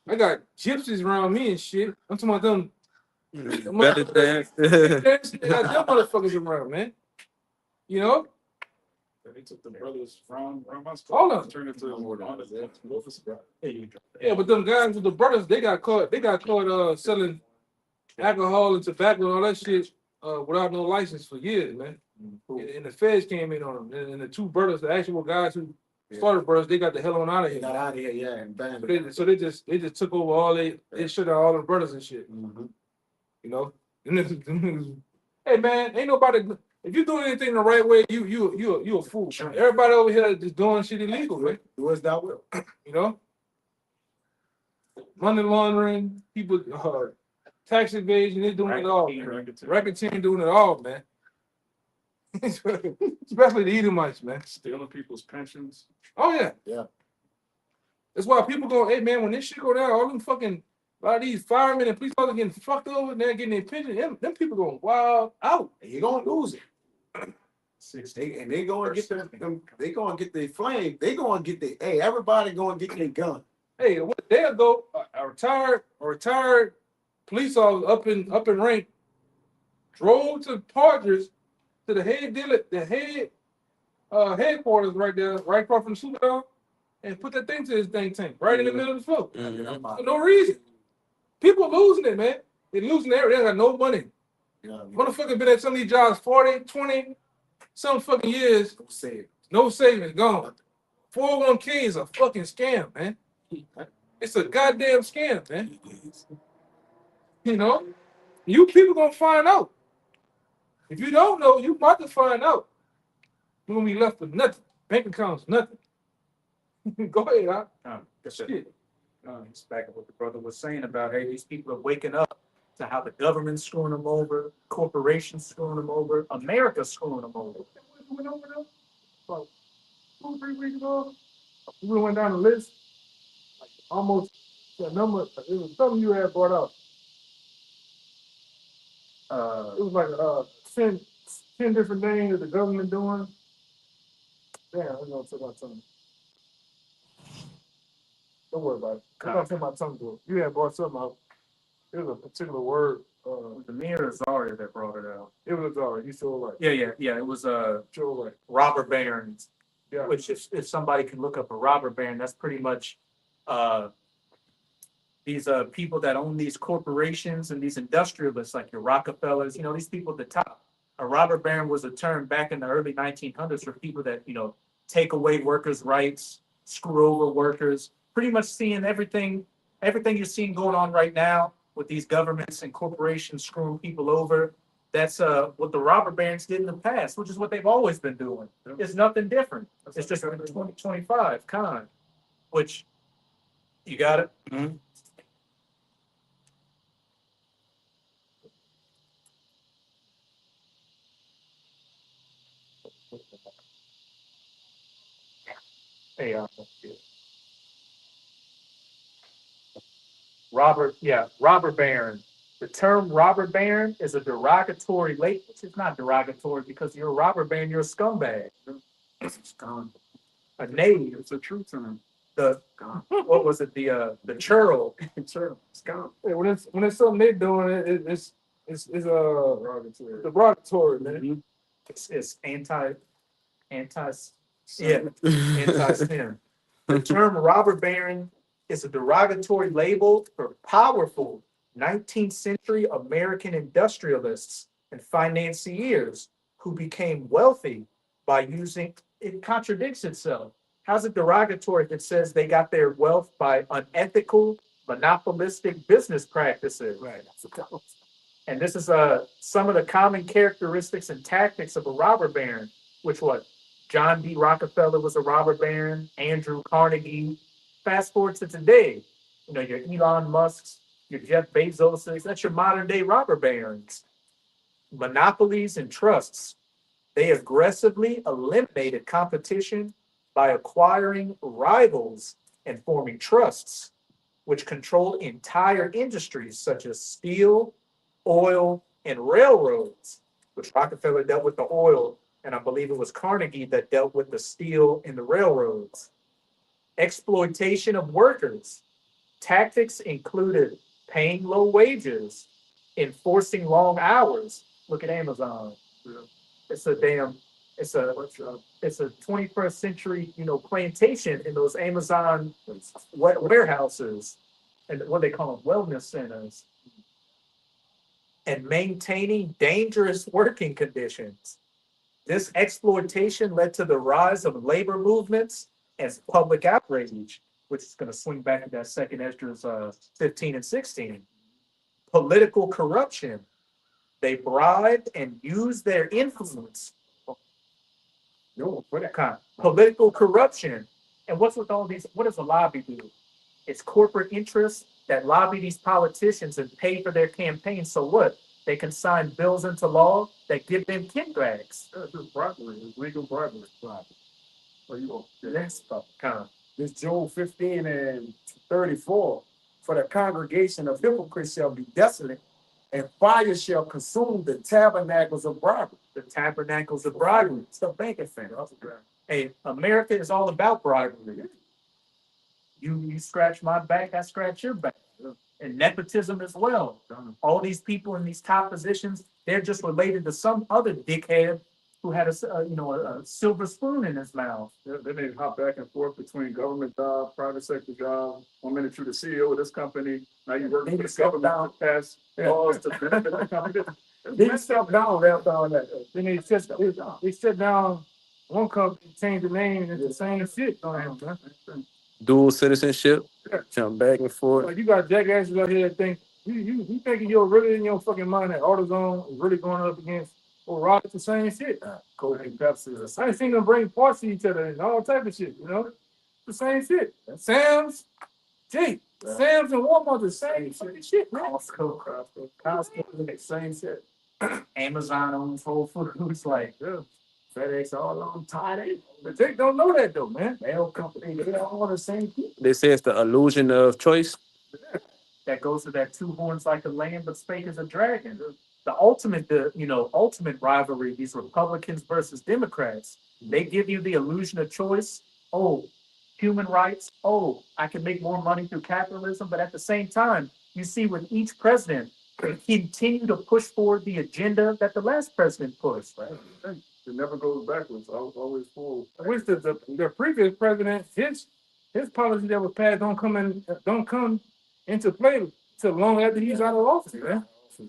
I got gypsies around me and shit. I'm talking about them. Better dance. They got them motherfuckers around, man. You know? They took the brothers from my Hold on. turned it to Yeah, but them guys with the brothers, they got caught selling alcohol and tobacco and all that shit without no license for years, man. And the feds came in on them. And the two brothers, the actual guys who started brothers, they got the hell on out of They here. got out of here, yeah, and bam. So they just took over all they shut out all the brothers and shit. Mhm. You know? And hey man, ain't nobody. If you doing anything the right way, you a fool. Man. Everybody over here just doing shit illegal, man. Do as thou will. You know, money laundering, people, tax evasion, they're doing it all. Racketeering doing it all, man. Especially the Edomites, man. Stealing people's pensions. Oh yeah, Yeah. That's why people go, hey man, when this shit go down, all them fucking a lot of these firemen and police officers getting fucked over, and they're getting their pension. Them people going wild out. You're gonna lose it. They gonna get them. They gonna get their flame. They gonna get their. Hey, everybody gonna get their gun. Hey, what day ago, a retired police officer up in rank drove to Partridge to the headquarters right there, right across from the Superdome, and put that thing to his tank right in the middle of the floor. For no reason. People losing it, man. They're losing everything. They got no money. Motherfucker been at some of these jobs 40, 20, some fucking years. No savings, gone. 401k is a fucking scam, man. It's a goddamn scam, man. You know? You people gonna find out. If you don't know, you about to find out. You're gonna be left with nothing. Bank accounts, nothing. Go ahead, Shit. It's back to what the brother was saying about, hey, these people are waking up to how the government's screwing them over, corporations screwing them over, America's screwing them over. We went over there about 2 or 3 weeks ago. We went down the list, like almost the number. It was something you had brought up. It was like 10 different things that the government doing. Damn, I'm gonna take my tongue. Don't worry about it. I'm gonna take my tongue to it. You had brought something out. It was a particular word. The Mir Azaria that brought it out. It was alright. You sure right. Yeah. It was Sure right. robber barons. Yeah. Which if somebody can look up a robber baron, that's pretty much these people that own these corporations and these industrialists like your Rockefellers, these people at the top. A robber baron was a term back in the early 1900s for people that, take away workers' rights, screw over workers, pretty much seeing everything you're seeing going on right now with these governments and corporations screwing people over. That's what the robber barons did in the past, which is what they've always been doing. It's nothing different. It's just 2025 con, which you got it. Mhm. Hey, robber baron. The term robber baron is a derogatory label. It's not derogatory because you're a robber baron, you're a scumbag. A knave. It's a true term. What was it? The churl. Yeah, when it's something they doing, it's derogatory, man. It's anti anti-sin. The term robber baron is a derogatory label for powerful 19th century American industrialists and financiers who became wealthy by using it contradicts itself. How's it derogatory if it says they got their wealth by unethical, monopolistic business practices? Right. And this is some of the common characteristics and tactics of a robber baron, which what John D. Rockefeller was a robber baron, Andrew Carnegie. Fast forward to today, you know, your Elon Musk's, your Jeff Bezos's, that's your modern day robber barons. Monopolies and trusts. They aggressively eliminated competition by acquiring rivals and forming trusts, which controlled entire industries such as steel, oil, and railroads, which Rockefeller dealt with the oil, and I believe it was Carnegie that dealt with the steel and the railroads. Exploitation of workers. Tactics included paying low wages, enforcing long hours. Look at Amazon. It's a 21st century, you know, plantation in those Amazon warehouses and what they call them, wellness centers. And maintaining dangerous working conditions. This exploitation led to the rise of labor movements and public outrage, which is going to swing back to that second Esdras 15 and 16. Political corruption. They bribed and used their influence. No, for that. Kind of political corruption. And what's with all these? What does a lobby do? It's corporate interests that lobby these politicians and pay for their campaigns. So what? They can sign bills into law that give them kickbacks. That's just bribery, it's legal bribery. Well, you go. That's kind of This Job 15 and 34, for the congregation of hypocrites shall be desolate, and fire shall consume the tabernacles of bribery. the tabernacles of bribery. It's the banking thing. Hey, America is all about bribery. You scratch my back, I scratch your back. And nepotism as well. All these people in these top positions, they're just related to some other dickhead who had a silver spoon in his mouth. Then they hop back and forth between government job, private sector job. 1 minute you're the CEO of this company, now you work for the government to pass laws to benefit the company. They step down after all that. Then they sit down, one company changed the name and it's the same shit on him, man. Dual citizenship, jump back and forth. Like you got jackasses out here that think you thinking you're really in your fucking mind that AutoZone is really going up against O'Reilly. It's the same shit. Coke and Pepsi. I ain't seen them bring parts to each other and all type of shit, you know? The same shit. Sam's, Jake, Sam's and Walmart, the same fucking shit, man. Costco, same shit. Amazon owns Whole Foods, like Yeah. FedEx all on tight. But Jake don't know that though, man. Mail company, they all the same people. They say it's the illusion of choice. that goes to that two horns like a lamb, but spake as a dragon. The ultimate rivalry, these Republicans versus Democrats, they give you the illusion of choice. Oh, human rights. Oh, I can make more money through capitalism. But at the same time, you see with each president, they continue to push forward the agenda that the last president pushed. Right? It never goes backwards, always forward. I wish that the previous president, his policy that was passed don't come into play till long after he's out of office, man.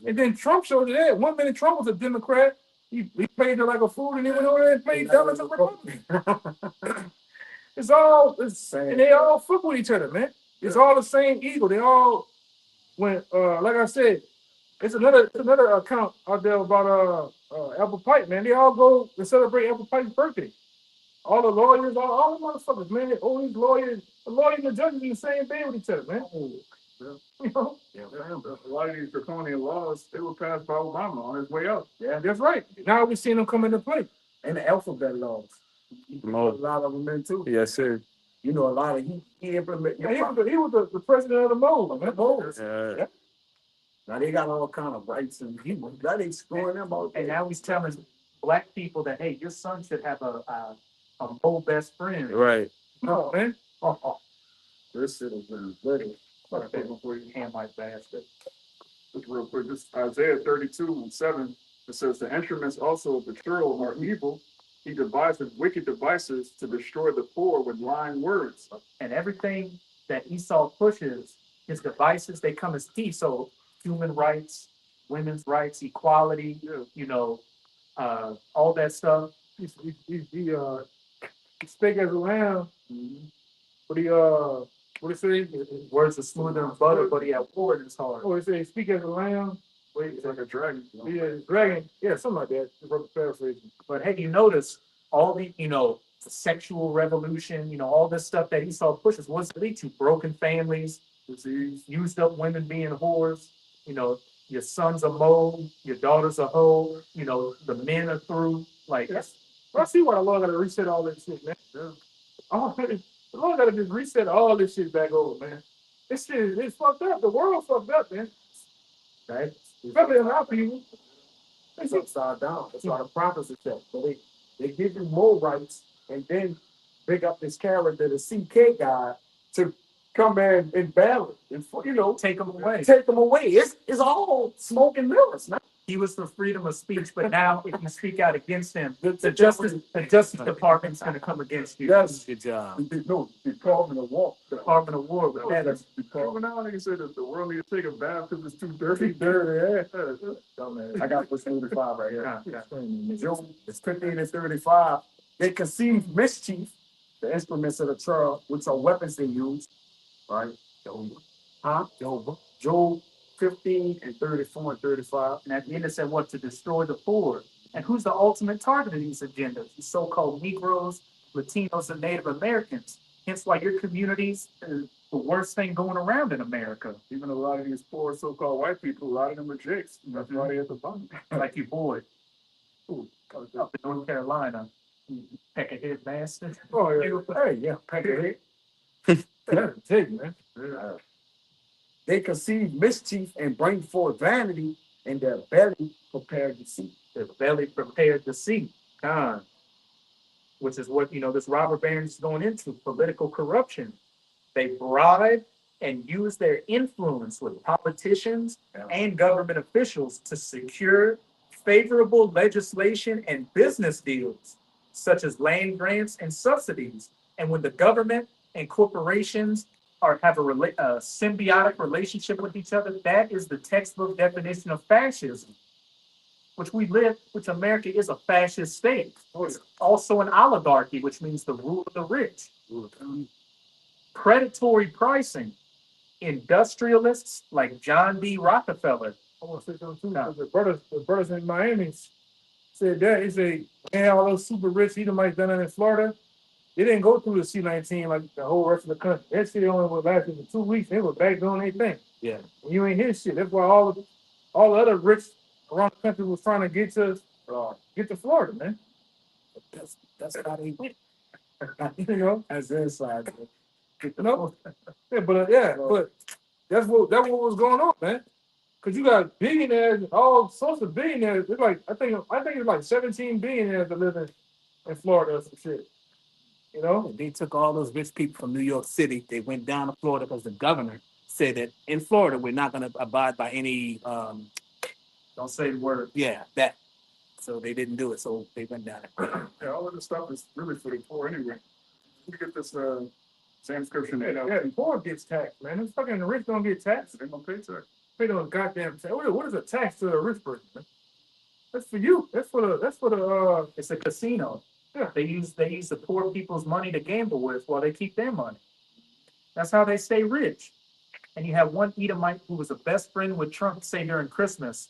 And then Trump showed you that. 1 minute Trump was a Democrat. He played it like a fool, and he went over there and played dumb as a Republican. And they all fuck with each other, man. It's all the same ego. They all like I said, it's another account out there about Apple Pipe, man. They all go to celebrate Apple Pipe's birthday. All the lawyers, all the motherfuckers, man. All these lawyers, the lawyers and the judges in the same bed with each other, man. You know? A lot of these draconian laws, they were passed by Obama on his way out. Yeah, that's right. Now we're seeing them come into play. And the alphabet laws. A lot of them in too. Yes, sir. You know, a lot of he implement. Yeah, he was the president of the mole, man. Yeah. Now they got all kind of rights and he that ain't screwing them out. And now he's telling black people that, hey, your son should have a mole best friend. Right. No, man. This shit has been very. Before you hand my bastard. Just real quick, this Isaiah 32:7, it says the instruments also of the churl are evil. He devises wicked devices to destroy the poor with lying words. And everything that Esau pushes, his devices, they come as key. So human rights, women's rights, equality, all that stuff. He Spake as a lamb. But he what it say? Words are smoother than butter, but he had war in his heart. Oh, it say speak as a lamb. Wait, It's like a dragon. yeah, dragon. Yeah, something like that. Paraphrasing. But hey, you notice all the, the sexual revolution, all this stuff that Esau pushes, what's it lead to? Broken families, disease, used up women being whores, your sons are mold, your daughters are hoe, the men are through. Like, Well, I see why the Lord gotta reset all this shit, man. Oh, the Lord gotta just reset all this shit back over, man. This shit is fucked up. The world fucked up, man. right? Especially in our people. It's upside down. That's why the prophets are said. So they give you more rights and then pick up this character, the CK guy, to come in and battle and Take them away. take them away. It's all smoke and mirrors, man. He was for freedom of speech, but now if you speak out against him, the Justice Department's gonna come against you. Yes. Good job. No, Department of War. Department of War with that. Remember now, nigga said that the world need to take a bath because it's too dirty. Dirty, yeah. I got verse 35 right here. Job is 15 and 35. They conceive mischief, the instruments of the trial, which are weapons they use. Right? Job 15 and 34 and 35. And at the end it said what? To destroy the poor. And who's the ultimate target of these agendas? The so-called Negroes, Latinos, and Native Americans. Hence why your communities are the worst thing going around in America. Even a lot of these poor so-called white people, a lot of them are jakes. That's why they at the bottom. Like your boy. Up in North Carolina. Peck a head bastard. Oh, yeah. Hey, yeah, pack your head. That's a take, man. They conceive mischief and bring forth vanity, and their belly prepared deceit. The belly prepared to see. Which is what, this robber baron is going into, political corruption. They bribe and use their influence with politicians and government officials to secure favorable legislation and business deals, such as land grants and subsidies. And when the government and corporations have a symbiotic relationship with each other, that is the textbook definition of fascism. Which America is a fascist state. It's also an oligarchy, which means the rule of the rich. Predatory pricing. Industrialists like John D. Rockefeller. I want to say something too. The brothers in Miami said that. He said, man, all those super rich Edomites down there in Florida, they didn't go through the C-19 like the whole rest of the country. That shit only was lasting for 2 weeks. They were back doing their thing. Yeah. And you ain't hear shit. That's why all the other rich around the country was trying to get to Florida, man. That's how they went. As inside. Yeah, but that's what was going on, man. Cause you got billionaires, all sorts of billionaires. It's like I think it's like 17 billionaires that live in Florida or some shit. They took all those rich people from New York City. They went down to Florida because the governor said that in Florida we're not going to abide by any. Don't say the word. Yeah, that. So they didn't do it. So they went down there. Yeah, all of this stuff is really for the poor anyway. You get this same scripture. Yeah, the poor gets taxed, man. This fucking rich don't get taxed. They don't pay tax. Pay no goddamn tax. What is a tax to a rich person, man? That's for you. That's for the. It's a casino. Yeah. They use the poor people's money to gamble with while they keep their money. That's how they stay rich. And you have one Edomite who was a best friend with Trump, say during Christmas.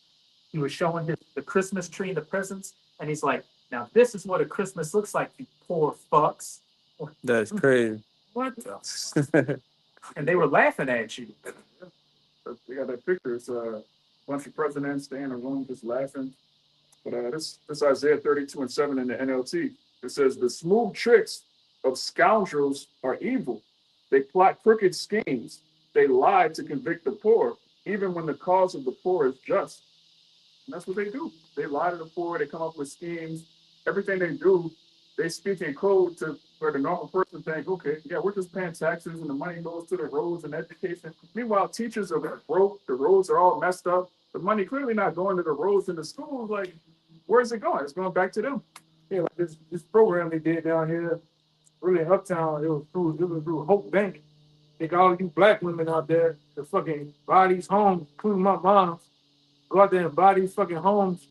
He was showing the Christmas tree and the presents, and he's like, "Now this is what a Christmas looks like, you poor fucks." That's crazy. What the? And they were laughing at you. They got that picture. It's a bunch of presidents staying in a room just laughing. But this Isaiah 32:7 in the NLT. It says, "The smooth tricks of scoundrels are evil. They plot crooked schemes. They lie to convict the poor, even when the cause of the poor is just." And that's what they do. They lie to the poor. They come up with schemes. Everything they do, they speak in code to where the normal person think, okay, yeah, we're just paying taxes and the money goes to the roads and education. Meanwhile, teachers are broke. The roads are all messed up. The money clearly not going to the roads and the schools. Like, where's it going? It's going back to them. Yeah, like this program they did down here, really in Uptown, it was through Hope Bank. They got all these black women out there to fucking buy these homes, including my mom's. Go out there and buy these fucking homes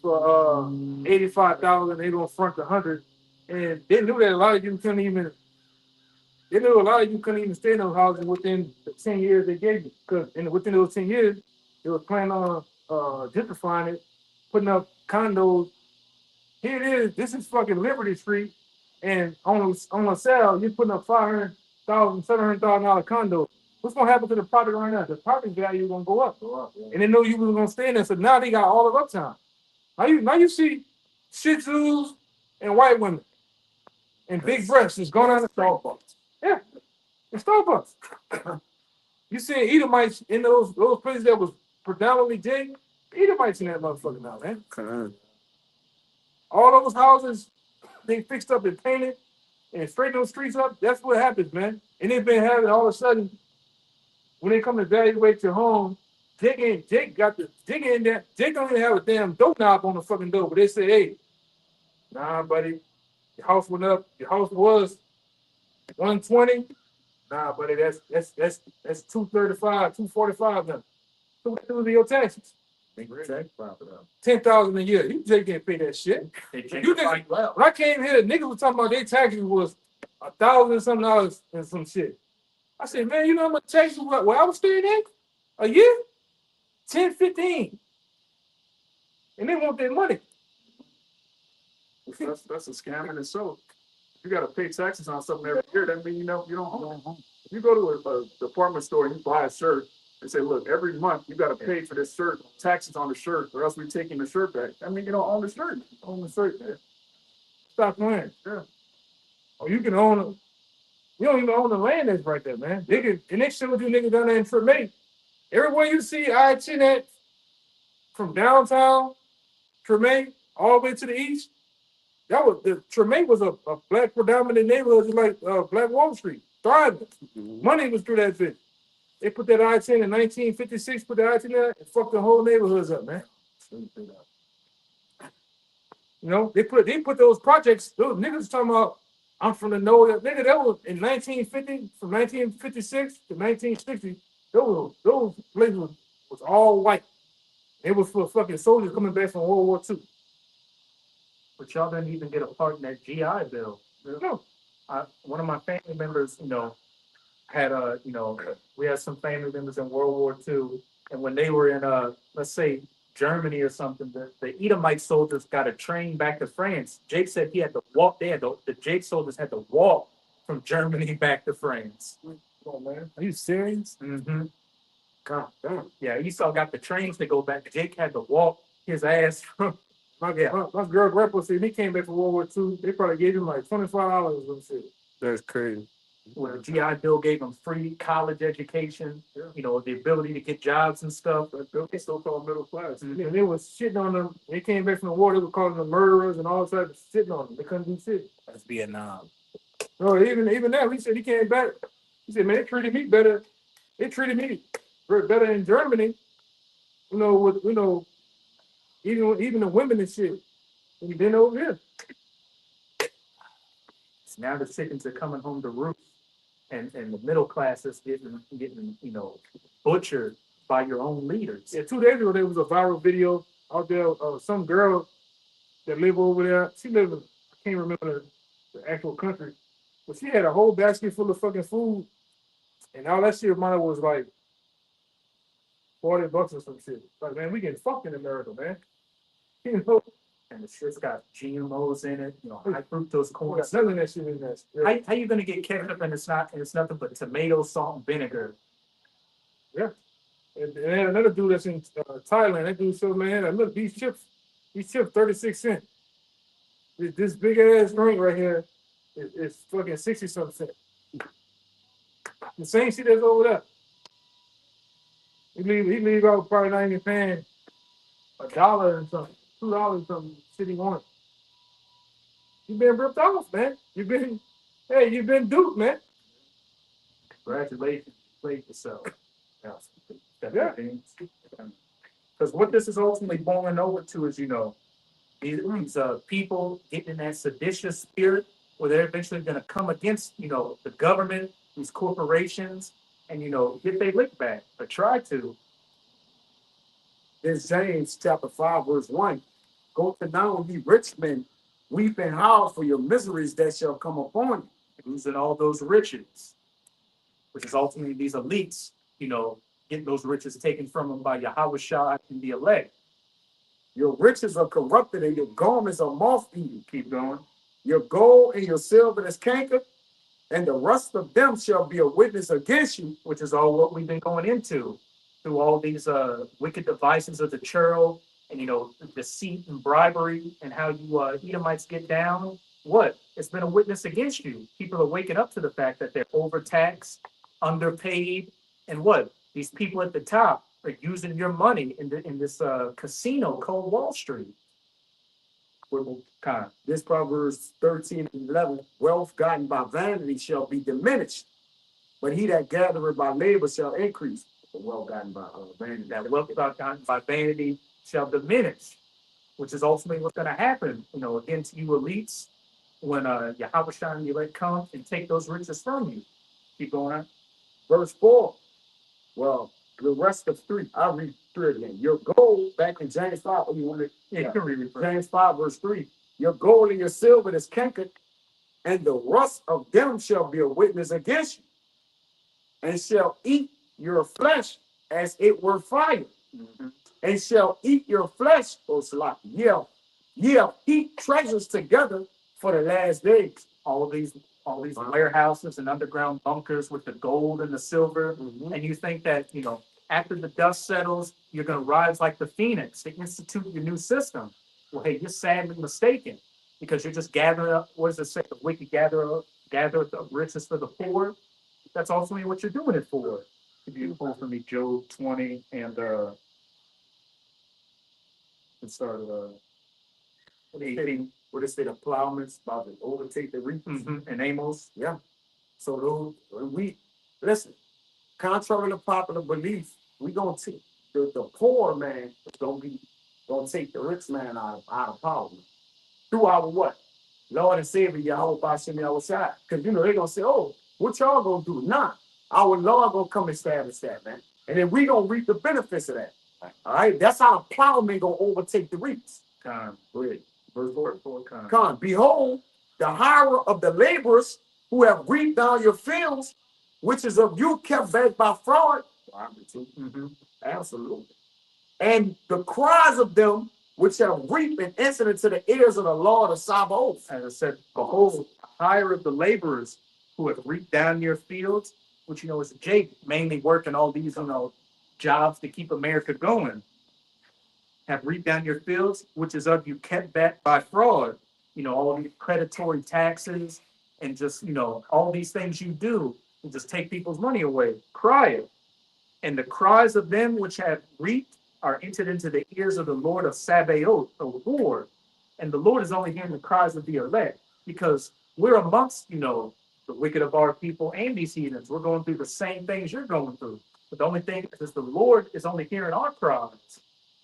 for $85,000. They gonna front 100, And they knew that a lot of you couldn't even. They knew a lot of you couldn't even stay in those houses within the 10 years they gave you. Because within those 10 years, they were planning on gentrifying it, putting up condos. Here it is. This is fucking Liberty Street. And on a sale, you're putting up $500,000, $700,000 condos. What's gonna happen to the property right now? The property value is gonna go up. And they know you was gonna stay in there. So now they got all of uptown. Now you see Shih Tzus and white women and big breasts is going on the Starbucks. Yeah, in Starbucks. You see Edomites in those places that was predominantly J. Edomites in that motherfucker now, man. Con. All those houses, they fixed up and painted and straightened those streets up. That's what happens, man. And they've been having all of a sudden, when they come to evaluate your home, Jake in there. Jake don't even have a damn doorknob on the fucking door, but they say, hey, nah, buddy, your house went up. Your house was 120. Nah, buddy, that's 235, 245 now. So what do with your taxes? $10,000 a year. You just can't pay that shit. You niggas, when I came here, niggas were talking about their taxes was $1,000 and some dollars and some shit. I said, man, you know how much taxes where I was staying in a year? 10, 15. And they want their money. That's a scam in itself. You gotta pay taxes on something every year. That means you don't own it. If you go to a department store and you buy a shirt, they say, look, every month you gotta pay for this shirt, taxes on the shirt, or else we're taking the shirt back. I mean, you don't own the shirt. Own the shirt, man. Stop playing. Yeah. Oh, you can own it. You don't even own the land that's right there, man. And they showed you niggas down there in Treme. Everywhere you see I-10 at, from downtown Treme all the way to the east, Treme was a black predominant neighborhood, just like Black Wall Street, thriving. Money was through that bitch. They put that I-10 in 1956, put the I-10 there, and fucked the whole neighborhoods up, man. You know, they put those projects, those niggas talking about, I'm from the north. Nigga, that was in 1950, from 1956 to 1960, those places was all white. It was for fucking soldiers coming back from World War II. But y'all didn't even get a part in that GI Bill. No. One of my family members, had we had some family members in World War II, and when they were in let's say Germany or something, the Edomite soldiers got a train back to France. Jake said he had to walk. The Jake soldiers had to walk from Germany back to France. Oh man, are you serious? Mm-hmm. God damn. Yeah, Esau got the trains to go back. Jake had to walk his ass from. My girl grandpa said he came back from World War II. They probably gave him like $25 or some shit. That's crazy. When the GI Bill gave them free college education, the ability to get jobs and stuff. They still call middle class. And they was shitting on them. They came back from the war. They were calling them murderers and all types of shitting on them. They couldn't do shit. That's Vietnam. No, even now, he said he came back. He said, man, they treated me better. They treated me better in Germany. Even the women and shit. And he been over here. So now the chickens are coming home to roost, and the middle class is getting butchered by your own leaders. Yeah, 2 days ago there was a viral video out there of some girl that lived over there. She lived in, I can't remember the actual country, but she had a whole basket full of fucking food, and all that shit money was like $40 or some shit. Like, man, we getting fucked in America, man. And the shit's got GMOs in it, high fructose corn. None of that shit in there. Yeah. How you gonna get ketchup and it's nothing but tomato, salt, and vinegar? Yeah. And they had another dude that's in Thailand. That dude said, man, look, these chips 36 cents. This big ass drink right here is fucking 60 something cents. The same shit that's over there. He leave out probably not even paying $1 and something, $2 and something, shit he wants. You've been ripped off, man. You've been duped, man. Congratulations, you played yourself. Yeah. Because what this is ultimately boiling over to is, these people getting in that seditious spirit where they're eventually going to come against, the government, these corporations, and, get their lick back, or try to. This James chapter 5, verse 1. Go to now ye rich men, weep and howl for your miseries that shall come upon you. losing all those riches, which is ultimately these elites, you know, getting those riches taken from them by Yahweh Shah and the elect. Your riches are corrupted and your garments are moth-eaten. Keep going. Your gold and your silver is cankered, and the rust of them shall be a witness against you. Which is all what we've been going into through all these wicked devices of the churl and, you know, deceit and bribery and how you Edomites get down. What? It's been a witness against you. People are waking up to the fact that they're overtaxed, underpaid, and what? These people at the top are using your money in this casino called Wall Street. Kind of. This Proverbs 13 and 11, wealth gotten by vanity shall be diminished, but he that gathereth by labor shall increase. The wealth gotten by vanity. That wealth gotten by vanity shall diminish, which is ultimately what's going to happen, you know, against you elites when Yahweh Shah and the elect come and take those riches from you. Keep going on. Verse 4. Well, the rest of 3, I'll read 3 again. Your gold, back in James 5, you want to, Yeah, you can read it. James 5, verse 3. Your gold and your silver is cankered, and the rust of them shall be a witness against you, and shall eat your flesh as it were fire, and shall eat your flesh, O Salaki. Yeah, heap treasures together for the last days. All these warehouses and underground bunkers with the gold and the silver. And you think that, you know, after the dust settles, you're going to rise like the phoenix to institute your new system. Well, hey, you're sadly mistaken, because you're just gathering up, what does it say? The wicked gather the riches for the poor. That's ultimately what you're doing it for. If you pull for me Job 20 and let's start 18. What they say, the plowmen about to overtake the reapers. And Amos. Yeah. So we listen, contrary to popular belief, we gonna take the poor man is gonna take the rich man out of power through our what? Lord and Savior Yahweh Bashem Yahushua. Because you know they're gonna say, oh, what y'all gonna do? Nah, our Lord gonna come establish that, man. And then we gonna reap the benefits of that. All right, that's how the plowman gonna overtake the reapers. Read. Verse 4. Come, behold, the hirer of the laborers who have reaped down your fields, which is of you kept back by fraud. Absolutely. And the cries of them which have reaped and entered into the ears of the Lord of Sabaoth. As I said, behold, hire of the laborers who have reaped down your fields, which, you know, is Jake mainly working all these, you know, jobs to keep America going. Have reaped down your fields, which is of you kept back by fraud. You know, all these predatory taxes and just, you know, all these things you do and just take people's money away. Cry it. And the cries of them which have reaped are entered into the ears of the Lord of Sabaoth, the Lord. And the Lord is only hearing the cries of the elect, because we're amongst, you know, the wicked of our people and these heathens. We're going through the same things you're going through. But the only thing is the Lord is only hearing our cries.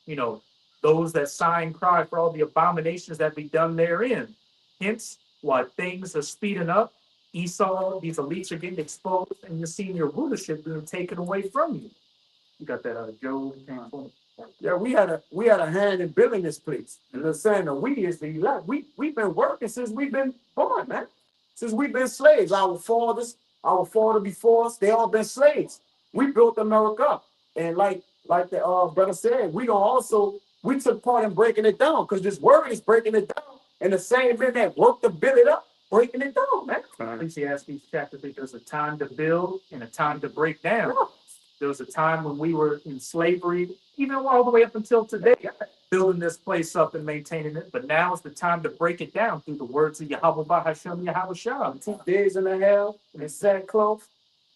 You know, those that sigh cry for all the abominations that be done therein. Hence, while things are speeding up, Esau, these elites are getting exposed, and you're seeing your rulership being taken away from you. You got that out of Job. Yeah, we had a hand in building this place. And they're saying that we is the elect. We've been working since we've been born, man. Since we've been slaves. Our fathers before us, they all been slaves. We built America up. And like the brother said, we took part in breaking it down, because this word is breaking it down. And the same men that worked to build it up, breaking it down, man. Ecclesiastes chapter 3, there's a time to build and a time to break down. There was a time when we were in slavery, even all the way up until today, building this place up and maintaining it. But now is the time to break it down through the words of Yahweh Bahashem Yahweh Shah. 2 days and a half in sackcloth.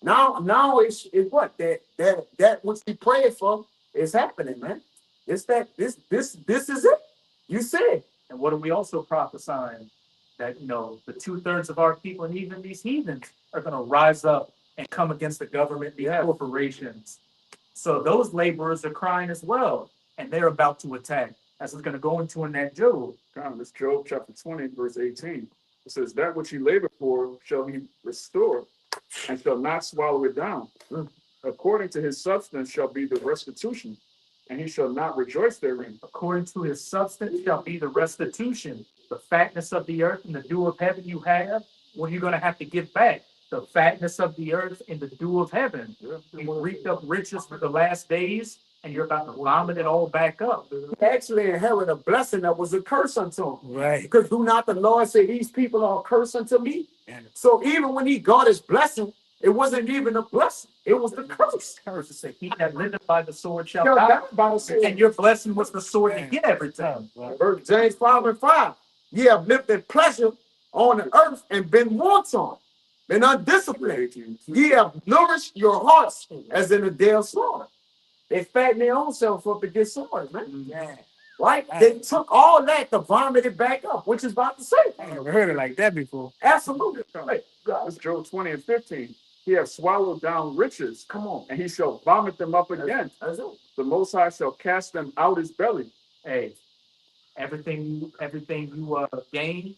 Now it's what that which we prayed for is happening, man. It's that this is it. You said. And what are we also prophesying? That, you know, the 2/3 of our people and even these heathens are going to rise up and come against the government, the corporations. So those laborers are crying as well, and they're about to attack, as it's going to go into in that Job. This Job chapter 20, verse 18. It says, that which he labored for shall he restore, and shall not swallow it down. According to his substance shall be the restitution, and he shall not rejoice therein. According to his substance shall be the restitution. The fatness of the earth and the dew of heaven you have, what are you gonna have to give back? The fatness of the earth and the dew of heaven. You reaped up riches for the last days, and you're about to vomit it all back up. He actually inherited a blessing that was a curse unto him. Right. Because do not the Lord say, these people are cursed unto me? So even when he got his blessing, it wasn't even a blessing. It was the curse. Curse to say, he that liveth by the sword shall Shall die. die by the sword. And your blessing was the sword to get everything. James 5:5. Ye have lived in pleasure on the earth and been wanton, been undisciplined. Ye have nourished your hearts as in a day of slaughter. They fatten their own self up to get slaughtered, man. Yeah. Right? They took all that to vomit it back up, which is about to say. I never heard it like that before. Absolutely. Right. That's Job 20 and 15. He hath swallowed down riches. Come on. And he shall vomit them up again. That's it. The Most High shall cast them out his belly. Hey, everything you gain,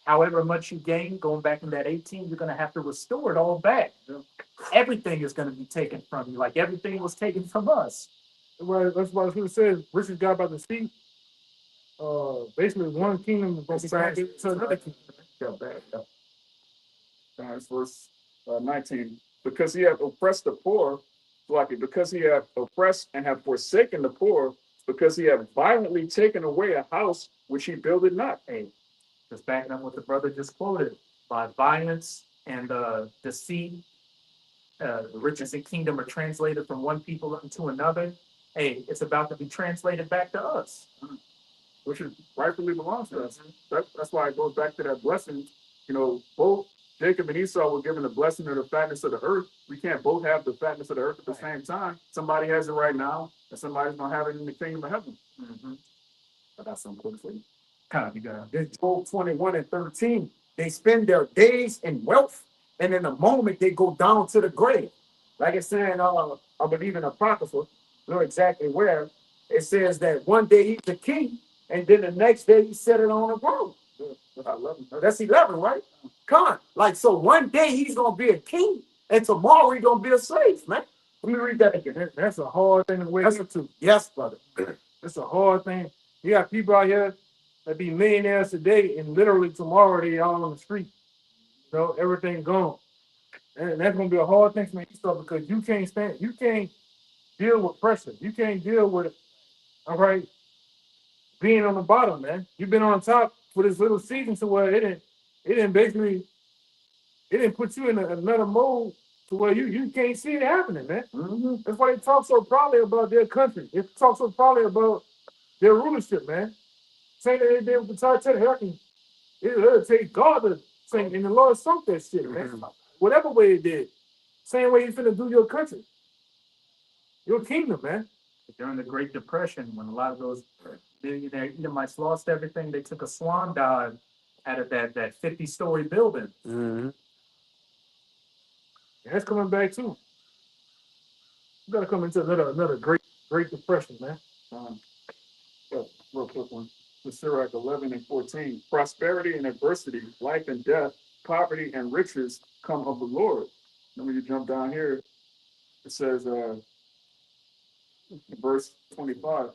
however much you gain, going back in that 18, you're gonna have to restore it all back. Everything is gonna be taken from you, like everything was taken from us. Well, that's why it says riches got by the sea. Basically one kingdom is gonna be granted to another kingdom. That's verse 19. Because he hath oppressed the poor, because he hath oppressed and have forsaken the poor, because he hath violently taken away a house which he builded not. Hey, just backing up what the brother just quoted, by violence and deceit, the riches and kingdom are translated from one people into another. Hey, it's about to be translated back to us. Which is rightfully belongs to us. That's why it goes back to that blessing. You know, both Jacob and Esau were given the blessing of the fatness of the earth. We can't both have the fatness of the earth at the same time. Somebody has it right now, and somebody's gonna have it in the kingdom of heaven. I got something quick for you. Kind of got. This Job 21 and 13. They spend their days in wealth, and in a moment they go down to the grave. Like it's saying, I believe in Apocrypha, know exactly where. It says that one day he's the king, and then the next day he set it on a throne. That's 11, right? Come on. Like, so one day he's gonna be a king, and tomorrow he's gonna be a slave, man. Let me read that again. That's a hard thing to wake up to. Yes, brother. It's a hard thing. You got people out here that be millionaires today, and literally tomorrow they all on the street. You know, everything gone. And that's gonna be a hard thing for me because you can't deal with pressure. You can't deal with it. All right. Being on the bottom, man. You've been on top for this little season to where it didn't put you in another mode to where you can't see it happening, man. That's why they talk so proudly about their country. They talk so proudly about their rulership, man. Saying that they did with the Tartan Hurricane. It'll take God to sing, and the Lord sunk that shit, man. Whatever way it did. Same way you finna do your country. Your kingdom, man. During the Great Depression, when a lot of those millionaire Edomites lost everything, they took a swan dive out of that 50-story building. And that's coming back too. You gotta come into another great depression, man. Real quick one. The Sirach 11 and 14. Prosperity and adversity, life and death, poverty and riches come of the Lord. Let me jump down here. It says, verse 25,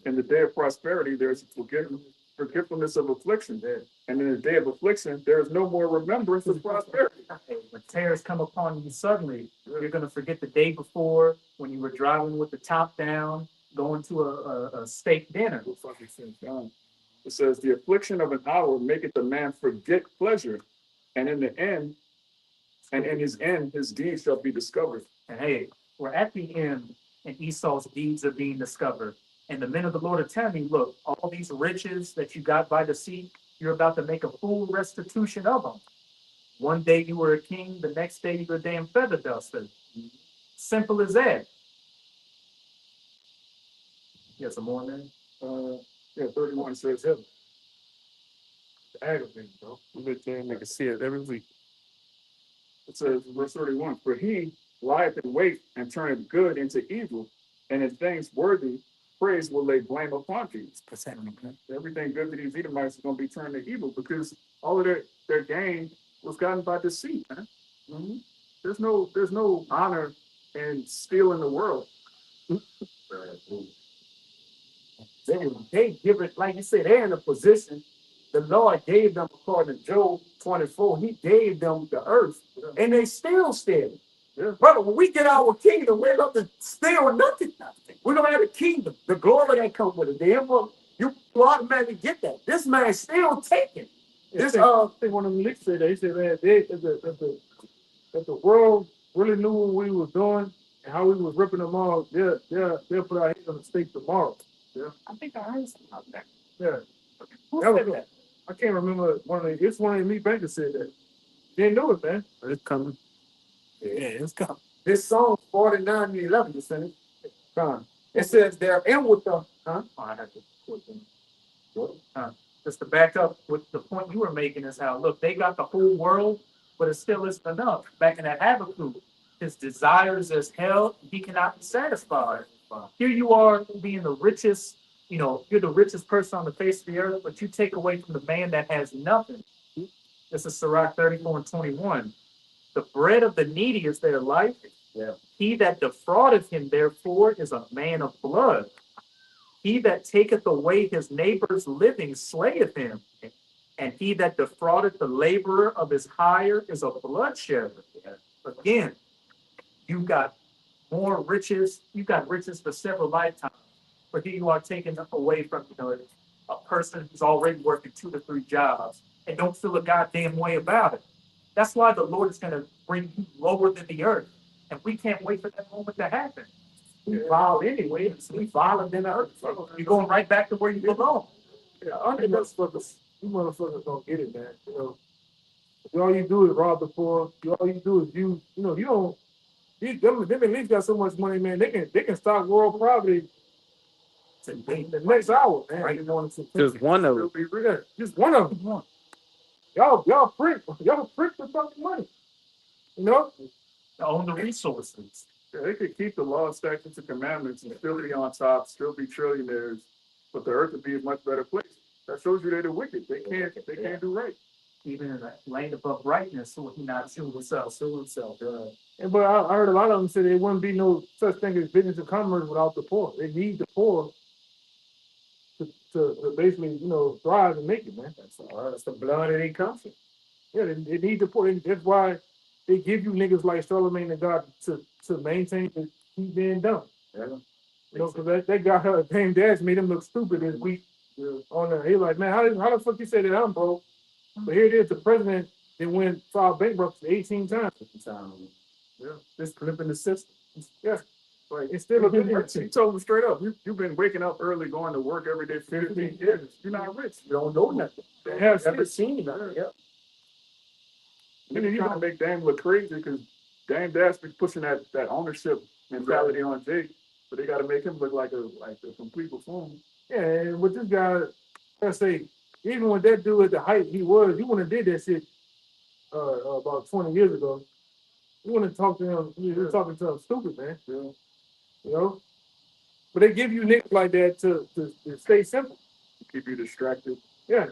in the day of prosperity, there's forgetfulness of affliction. And in the day of affliction, there is no more remembrance of prosperity. When tears come upon you suddenly, you're going to forget the day before when you were driving with the top down, going to a steak dinner. It says, the affliction of an hour maketh the man forget pleasure, and in the end, and in his end, his deeds shall be discovered. And hey, we're at the end, and Esau's deeds are being discovered. And the men of the Lord are telling me, look, all these riches that you got by the sea, you're about to make a full restitution of them. One day you were a king, the next day you were a damn feather duster. Simple as that. Yeah, some more, man. 31 says him. Aggravating, bro. They can see it every week. It says, verse 31, for he lieth in wait and turneth good into evil, and in things worthy praise will lay blame upon thee. Everything good to these Edomites is going to be turned to evil because all of their gain was gotten by deceit, man. There's no honor in stealing the world. They give it, like you said, they're in a position. The Lord gave them, according to Job 24, he gave them the earth, and they still steal it. Yeah. Brother, when we get our kingdom, we're going to steal nothing. We're going to have a kingdom, the glory that comes with it. The emperor, you automatically get that. This man's still taking. This, I think one of the leaks said that. He said, man, if the world really knew what we was doing and how we was ripping them off, they'll put our heads on the stake tomorrow. I think I heard something about that. Yeah. Who That said was- that? I can't remember it's one of the meat bankers said that. They didn't know it, man. It's coming. Yeah, it's coming. this song 49 and 11, you seen it? It says they're in with the, huh? Oh, I have to put them. Just to back up with the point you were making is how, look, they got the whole world, but it still isn't enough. Back in that Habakkuk, his desires as hell, he cannot be satisfied. Here you are being the richest, you're the richest person on the face of the earth, but you take away from the man that has nothing. This is Sirach 34:21. The bread of the needy is their life. Yeah. He that defraudeth him, therefore, is a man of blood. He that taketh away his neighbor's living slayeth him. And he that defraudeth the laborer of his hire is a bloodshedder. Again, you've got more riches, you've got riches for several lifetimes. But here you are taking away from a person who's already working 2 to 3 jobs and don't feel a goddamn way about it. That's why the Lord is going to bring you lower than the earth. And we can't wait for that moment to happen. We vile anyway. We violent than the earth. You're going right back to where you belong. Yeah, I think you motherfuckers don't get it, man. All you do is rob the poor. All you do is you don't. Them at least got so much money, man. They can stop world poverty in the next hour, man. Right. Just one of them. Just one of them. Y'all freak for fucking money. To own the resources. Yeah, they could keep the law, statutes, and commandments and still be on top, still be trillionaires, but the earth would be a much better place. That shows you they're the wicked. They can't do right. Even in the land of uprightness, so he not sue himself. But I heard a lot of them say there wouldn't be no such thing as business and commerce without the poor. They need the poor to basically, thrive and make it, man. That's the blood of their country. Yeah, they need the poor. That's why they give you niggas like Charlemagne the God to maintain and keep being dumb. Yeah. Because that guy, her Dame Dash made him look stupid this week. On there, he like, man, how the fuck you say that I'm broke? But here it is, the president that went filed bankruptcy 18 times. Yeah. Just flipping the system. Yeah. Like, it's still a good He told them straight up, you've been waking up early, going to work every day for 15 years. You're not rich. You don't know nothing. They have Never shit. seen nothing. Yeah. You trying to make Dame look crazy because Dame Dash be pushing that ownership mentality on Jake, but they got to make him look like a complete buffoon. Yeah, and with this guy, I say, even when that dude at the height he was, you wouldn't have did that shit about 20 years ago. You wouldn't have talked to him, you were talking to him stupid, man. Yeah. But they give you niggas like that to stay simple. Keep you distracted. Yeah.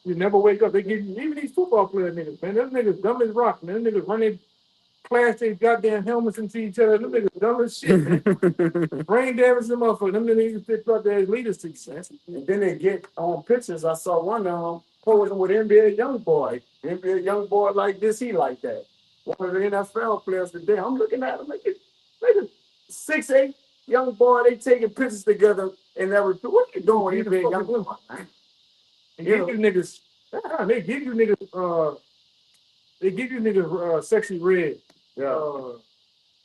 You never wake up. They give you, even these football player niggas, man. Them niggas dumb as rock, man. Them niggas running plastic goddamn helmets into each other. Them niggas dumb as shit, man. Brain damage them motherfuckers. Them niggas picked up their leaders man. And then they get on pictures. I saw one of them posing with NBA Youngboy. NBA Youngboy like this, he like that. One of the NFL players today. I'm looking at him like a 6'8" young boy. They taking pictures together and everything. What you doing with NBA Youngboy, man? They give you niggas. They give you niggas sexy red. Yeah.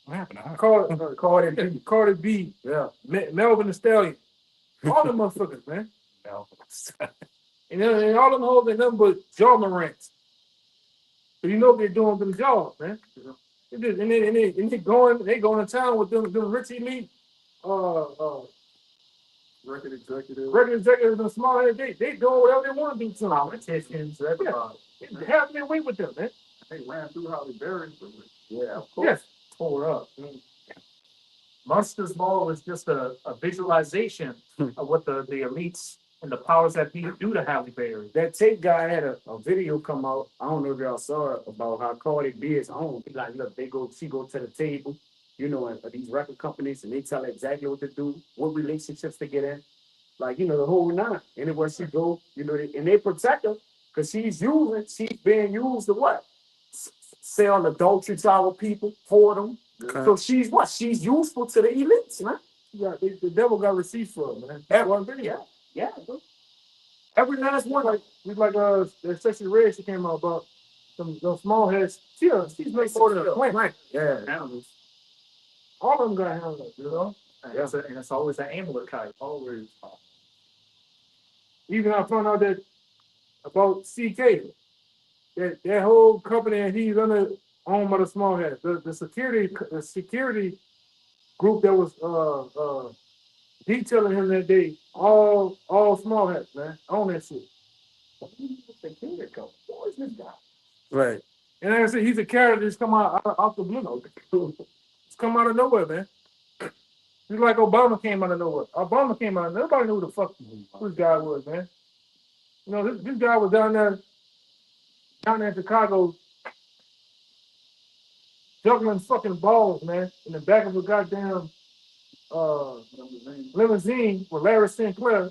What happened? Cardi B. Yeah. Melvin the Stallion. All them motherfuckers, man. And all them hoes ain't nothing but jaw morants. So you know what they're doing with them jaws, man. And they going to town with them rich elite Record executive. executives, them small head, they doing whatever they want to do to them. Politicians, everybody. Have their way with them, man. They ran through Holly Berry. Yeah, of course. Yes. Tore up. Monsters Ball is just a visualization of what the elites and the powers that be do to Halle Berry. That tape guy had a video come out. I don't know if y'all saw it about how Cardi B is owned. He like, look, she go to the table, at these record companies, and they tell her exactly what to do, what relationships to get in. like, the whole nine. Anywhere she go, and they protect her because she's being used to what? Sell adultery to our people, for them. Okay. So she's what? She's useful to the elites, man. Yeah, the devil got receipts for it, man. Yeah. Every last one, like, The Sexy Red she came out about those small heads. She's made for the plant. yeah. Animals. All of them got handled, And it's always an Amalekite. Always. Even I found out that about CK, that whole company and he's under owned by the small heads. The security group that was detailing him that day, all small heads, man, on that shit. Who is this guy? Right. And like I said, he's a character that's come out the blue. It's come out of nowhere, man. It's like Obama came out of nowhere. Obama came out of nowhere. Nobody knew who the fuck this guy was, man. This guy was down there in Chicago juggling fucking balls, man, in the back of a goddamn limousine with Larry Sinclair.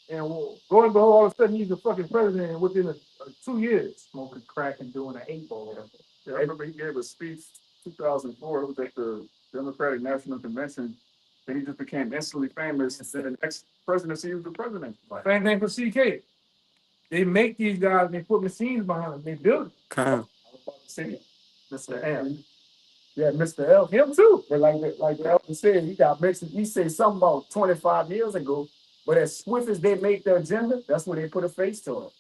And going behold, all of a sudden he's the fucking president within 2 years. Smoking crack and doing an 8-ball. Yeah, I remember he gave a speech 2004. It was at the Democratic National Convention. Then he just became instantly famous. And then the next presidency, he was the president. Same thing for CK. They make these guys, they put machines behind them, they build it. Kind. Mr. M. Yeah, Mr. L. Him too. But like the elder said, he got mentioned. He said something about 25 years ago. But as swift as they make the agenda, that's when they put a face to it.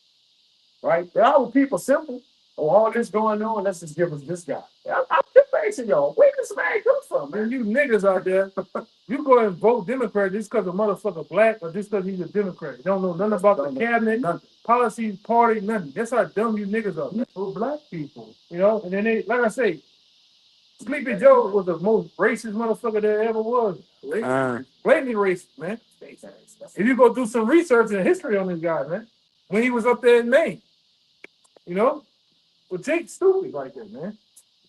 Right? There are people simple. Oh, all this going on, let's just give us this guy. I'm just facing y'all. Where this man come from, man? And you niggas out there, you go and vote Democrat just because a motherfucker black or just because he's a Democrat. You don't know nothing about the cabinet, Nothing. policies, party, nothing. That's how dumb you niggas are. For black people. And then they, like I say, Sleepy Joe was the most racist motherfucker there ever was. Blatantly racist, man. If you go do some research and history on this guy, man, when he was up there in Maine, well, Jake's stupid like that, man.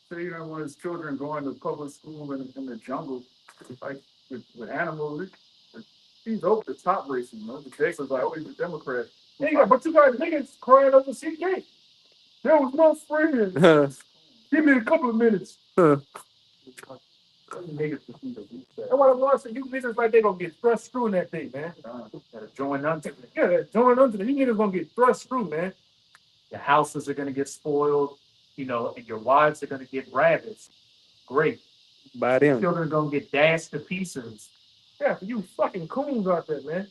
Say, when his children going to public school in the jungle, like with animals, he's over the top racing, The Jake was like, oh, he's a Democrat. But you got niggas crying over CK. There was no friend. Give me a couple of minutes. And what I want to say, you niggas like they gonna get thrust through in that thing, man. Gotta join unto it. Yeah, join onto them. You niggas gonna get thrust through, man. Your houses are gonna get spoiled, and your wives are gonna get ravaged. Great. By them. Children are gonna get dashed to pieces. Yeah, for you fucking coons out there, man.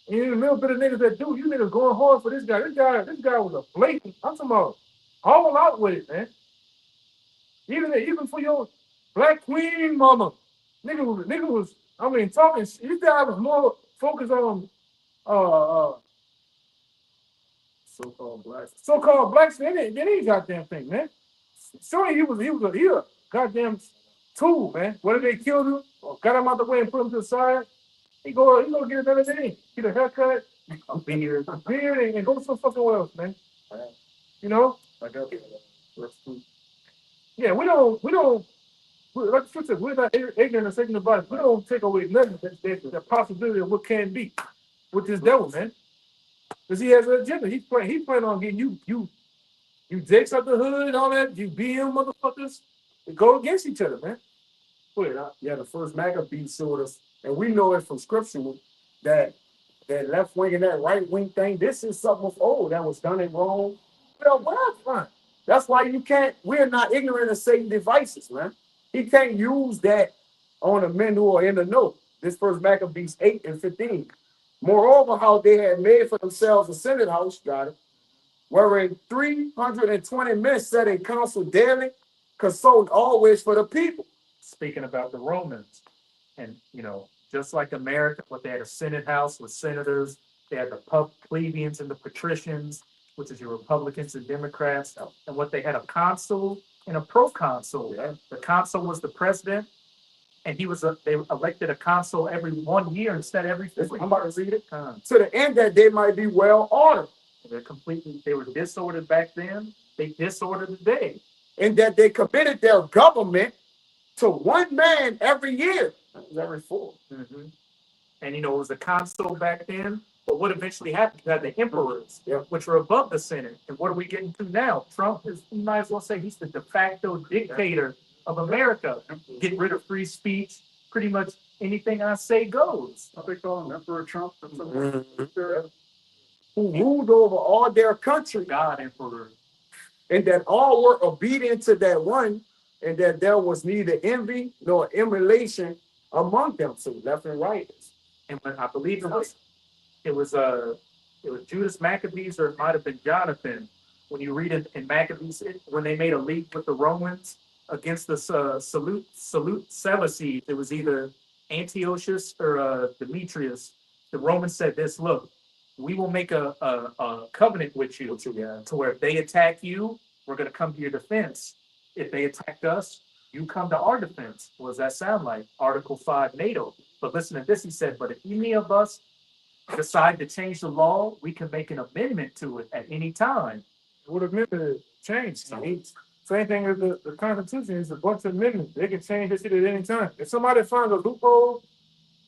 And a little bit of niggas that do, you niggas going hard for this guy. This guy was a blatant. I'm talking about all out with it, man. Even for your black queen mama, nigga was. I mean, talking. This guy was more focused on so-called blacks than any goddamn thing, man. Sure, he was a goddamn tool, man. Whether they killed him or got him out the way and put him to the side, he gonna get another thing. Get a haircut, a beard, and go some fucking else, man. Yeah, we don't. Like you said, we're not ignorant of Satan about it. We don't take away nothing. The possibility of what can be with this devil, man. Because he has an agenda. He plan on getting you Jakes out the hood and all that. You BM motherfuckers. They go against each other, man. The first Maccabees showed us, and we know it from scripture that left wing and that right wing thing. This is something of old that was done in Rome. That's why we're not ignorant of Satan's devices, man. He can't use that on the men who are in the know. This first Maccabees 8 and 15. Moreover, how they had made for themselves a Senate house, wherein 320 men sat in council daily, consulting always for the people. Speaking about the Romans, and just like America, what they had a Senate house with senators, they had the plebeians and the patricians, which is your Republicans and Democrats, and what they had a consul and a proconsul. Yeah. The consul was the president, and they elected a consul every 1 year instead of every 4 years. I'm about to read it. To the end that they might be well ordered. They were disordered back then. They disordered today. And that they committed their government to one man every year. That was every 4. Mm-hmm. And, you know, it was the consul back then. But what eventually happened, you had the emperors, Yeah. which were above the Senate. And what are we getting to now? Trump is, you might as well say he's the de facto dictator of America. Get rid of free speech. Pretty much anything I say goes. What they call him, Emperor Trump? Who ruled over all their country, God emperor. and that all were obedient to that one, and that there was neither envy nor emulation among them. So left and right. And when I believe it was Judas Maccabees, or it might have been Jonathan. When you read it in Maccabees, when they made a league with the Romans against the Salute Seleucids, it was either Antiochus or Demetrius. The Romans said this: look, we will make a covenant with you to where if they attack you, we're going to come to your defense. If they attack us, you come to our defense. What does that sound like? Article 5 NATO. But listen to this, he said, but if any of us decide to change the law, we can make an amendment to it at any time. What amendment changed? Same thing as the Constitution. It's a bunch of amendments. They can change this shit at any time. If somebody finds a loophole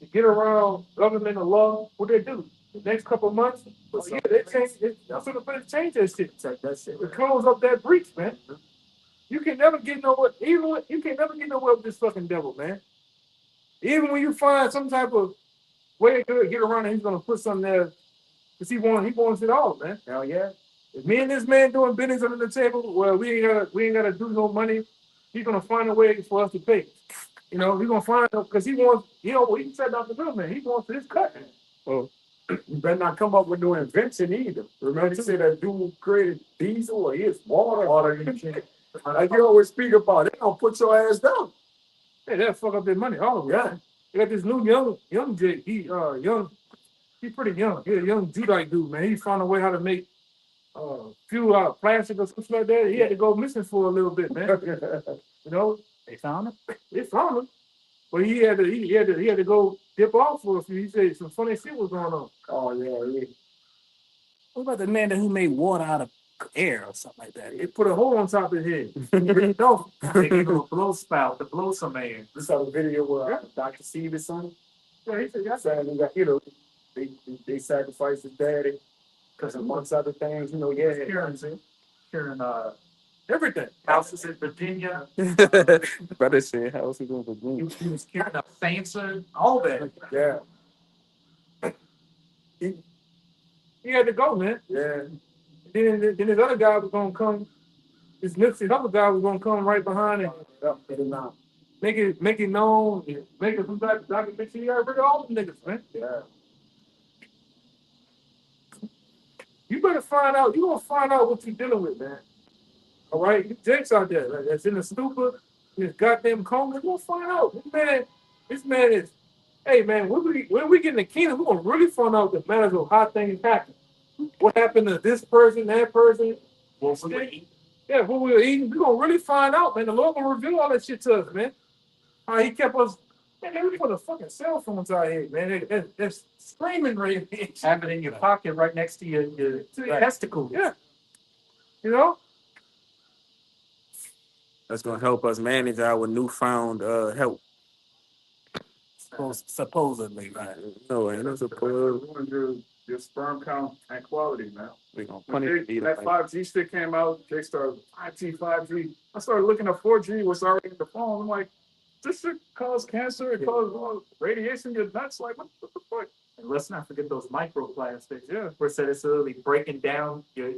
to get around government or law, what they do? The next couple of months, they change it. That's what the change that shit. It close up that breach, man. You can never get nowhere. You can never get nowhere with this fucking devil, man. Even when you find some type of way to get around it, he's gonna put something there because he wants it all, man. Hell yeah. If me and this man doing business under the table, well, we ain't gotta do no money. He's gonna find a way for us to pay. You know, he's gonna find because he wants, you know, what he said about the middleman. He wants his cut. Oh, you better not come up with no invention either. Remember, he said that dude created diesel or his water. Like you always speak about, they gonna put your ass down. Hey, they'll fuck up their money all of it. Yeah. They got this new young Jake. He pretty young. He a young Judite dude, man. He found a way how to make fuel out of plastic or something like that. He had to go missing for a little bit, man. You know, They found him? they found him, but he had to go dip off for a few. He said some funny shit was going on. Oh yeah. What about the man who made water out of air or something like that? They put a hole on top of his head. No, They gave him a blow spout to blow some air. You saw the video where Dr. Stevens' son yeah, he said, yeah. saying he got, you know, they sacrificed his daddy because amongst other things, you know, Karen, Everything. houses in Virginia. Brother said houses in Virginia. He was curing a cancer, all that. yeah, He had to go, man. yeah. Then this other guy was gonna come. This Nipsey other guy was gonna come right behind and It is not. make it known, make it some type of documentary. You gotta bring all the niggas, man. Yeah. You better find out. You gonna find out what you're dealing with, man. All right, you Jake's out there like, that's in the stupor, in his goddamn coma. You gonna find out. This man is. Hey, man, when we get in the kingdom, we're gonna really find out the matters of how things happen. What happened to this person, that person? What we were eating. Yeah, what we were eating. We're gonna really find out, man. The Lord will reveal all that shit to us, man. How he kept us. Man, we put a fucking cell phones out here, man. They're screaming right now. Have it in your pocket right next to your testicles. Yeah. You know? That's gonna help us manage our newfound health. Supposedly, right? No, ain't no support. Your sperm count and quality, man. We gonna When punish they, you. that 5G stick came out, they started 5G. I started looking at 4G, what's already in the phone. I'm like, this shit cause cancer, it causes radiation, you're nuts. Like, what the fuck? And let's not forget those microplastics. Yeah. Where it said it's literally breaking down your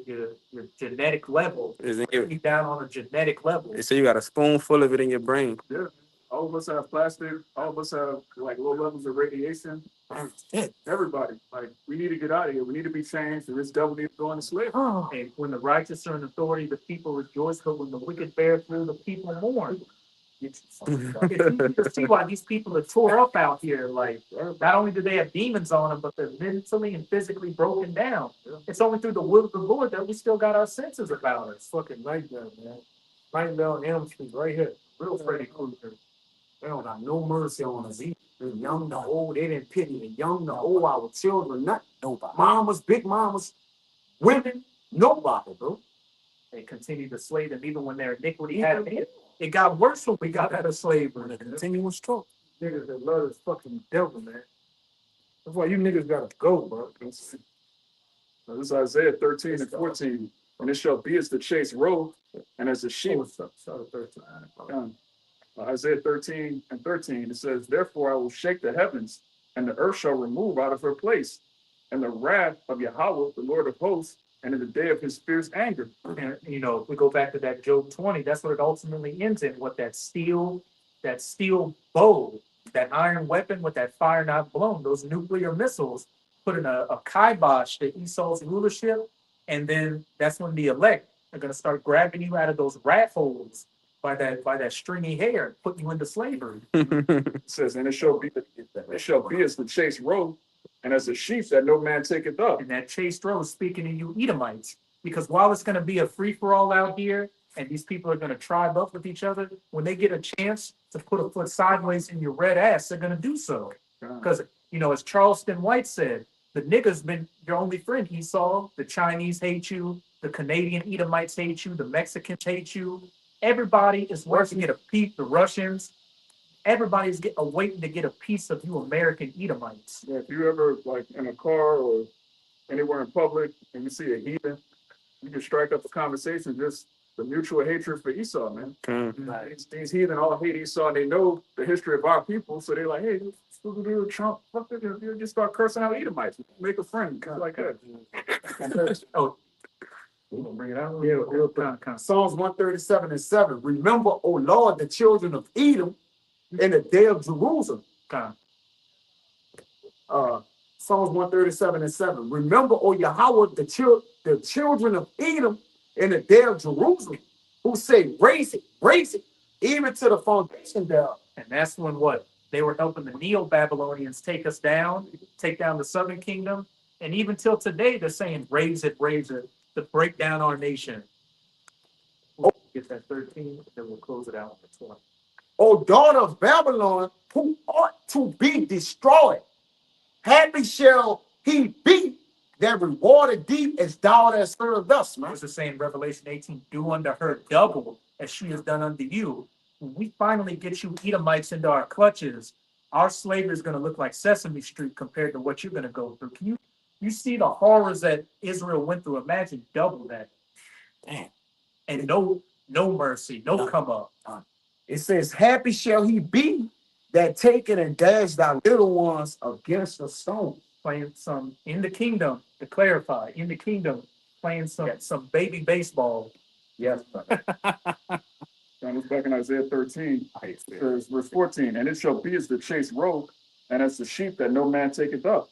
genetic level. Is in Breaking your, you down on a genetic level. they say you got a spoonful of it in your brain. Yeah. All of us have plastic, all of us have like low levels of radiation. Everybody, like, we need to get out of here. We need to be changed, and this devil needs to go into slavery. And when the righteous are in authority, the people rejoice, but when the wicked bear through, the people mourn. You can see why these people are tore up out here. Like, not only do they have demons on them, but they're mentally and physically broken down. It's only through the will of the Lord that we still got our senses about us. Fucking nightmare, man. Nightmare on Elm Street right here. Real Freddy Krueger. They don't got no mercy on us either. The young, the old, they didn't pity the young, the old, our children, nothing. Nobody. Mamas, big mamas, women, nobody, bro. They continue to slay them even when their iniquity had it got worse when we got out of slavery. Continuous stroke. Niggas that love this fucking devil, man. That's why you niggas gotta go, bro. Now, this is Isaiah 13 and 14. And it shall be as the chase roe, and as the sheep. Isaiah 13 and 13, it says, therefore I will shake the heavens, and the earth shall remove out of her place, and the wrath of Yahweh, the Lord of hosts, and in the day of his fierce anger. And, you know, if we go back to that Job 20, that's what it ultimately ends in, with that steel bow, that iron weapon with that fire not blown, those nuclear missiles, putting a kibosh to Esau's rulership. And then that's when the elect are going to start grabbing you out of those rat holes by that stringy hair, putting you into slavery. It says, and it shall be as the chase roe, and as a sheep that no man taketh up. And that Chase Row is speaking to you Edomites, because while it's going to be a free for all out here, and these people are going to tribe up with each other, when they get a chance to put a foot sideways in your red ass, they're going to do so. Because, you know, as Charleston White said, the nigga's been your only friend, Esau. The Chinese hate you. The Canadian Edomites hate you. The Mexicans hate you. Everybody is waiting to get a piece. The Russians. Everybody's waiting to get a piece of you American Edomites. Yeah, if you ever like in a car or anywhere in public and you see a heathen, you can strike up a conversation, just the mutual hatred for Esau, man. These heathen all hate Esau, and they know the history of our people, so they're like, hey, Trump, fuck this, you just start cursing out Edomites, make a friend, kind of like that. Oh, we're gonna bring it out. Yeah, real kind. Psalms 137 and 7. Remember, O Lord, the children of Edom in the day of Jerusalem. Kind. Psalms 137 and 7. Remember, O Yahweh, the children of Edom in the day of Jerusalem, who say, raise it, even to the foundation thereof. And that's when what? They were helping the Neo-Babylonians take us down, take down the Southern Kingdom. And even till today, they're saying, raise it, to break down our nation. We'll get that 13, then we'll close it out on the 20. O daughter of Babylon, who ought to be destroyed. Happy shall he be that rewarded thee as thou hast served us, man. What's the saying, Revelation 18, do unto her double as she has done unto you. When we finally get you Edomites into our clutches, our slavery is going to look like Sesame Street compared to what you're going to go through. Can you see the horrors that Israel went through? Imagine double that. Damn. And no mercy, no come up. It says, happy shall he be that taketh and dash thy little ones against a stone. Playing some in the kingdom, to clarify, in the kingdom, playing some baby baseball. Yes, brother. And it's back in Isaiah 13, it says, verse 14, and it shall be as the chase roe, and as the sheep that no man taketh up.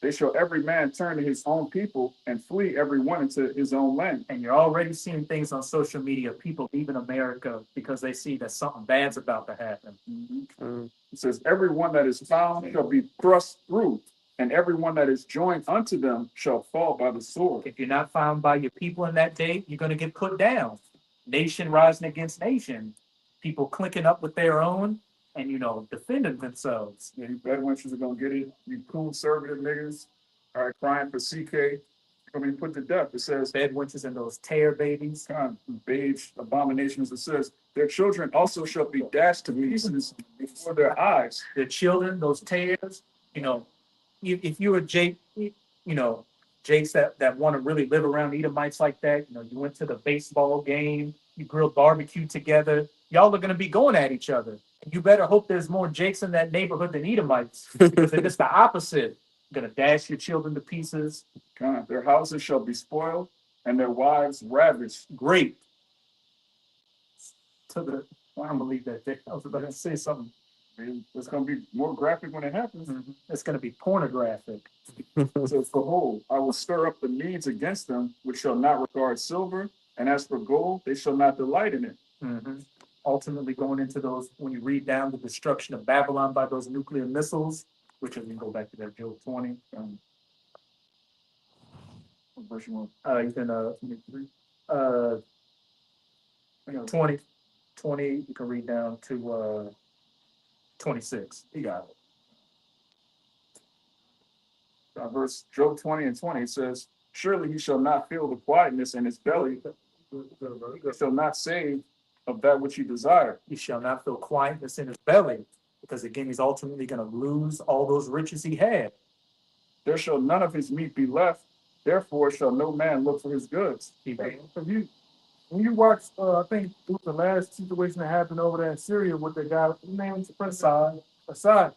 They shall every man turn to his own people and flee every one into his own land. And you're already seeing things on social media, people leaving America because they see that something bad's about to happen. It says, every one that is found shall be thrust through, and every one that is joined unto them shall fall by the sword. If you're not found by your people in that day, you're going to get put down. Nation rising against nation, people clicking up with their own and, you know, defending themselves. Yeah, you bedwenches are gonna get it. You conservative niggas, all right, crying for CK, gonna be put to death. It says, Bedwenches and those tear babies. kind of beige abominations. It says, their children also shall be dashed to pieces before their eyes. The children, those tears, you know, if you were Jake, you know, Jakes that want to really live around Edomites like that, you know, you went to the baseball game, you grilled barbecue together, y'all are going to be going at each other. You better hope there's more Jakes in that neighborhood than Edomites, because if it's the opposite, going to dash your children to pieces. Kind of, their houses shall be spoiled and their wives ravished. Great. I don't believe that. I was about to say something. It's gonna be more graphic when it happens. It's going to be pornographic. It says, behold, I will stir up the Medes against them, which shall not regard silver, and as for gold, they shall not delight in it. Ultimately going into those, when you read down the destruction of Babylon by those nuclear missiles, which is, we go back to that Job 20. What verse you want? You can 20, you can read down to 26. You got it. Verse Job 20 and 20, it says, surely he shall not feel the quietness in his belly, he shall not save of that which he desired. He shall not feel quietness in his belly, because again, he's ultimately going to lose all those riches he had. there shall none of his meat be left. Therefore shall no man look for his goods. Hey, so when you watch, I think it was the last situation that happened over there in Syria with the guy, his name was Assad.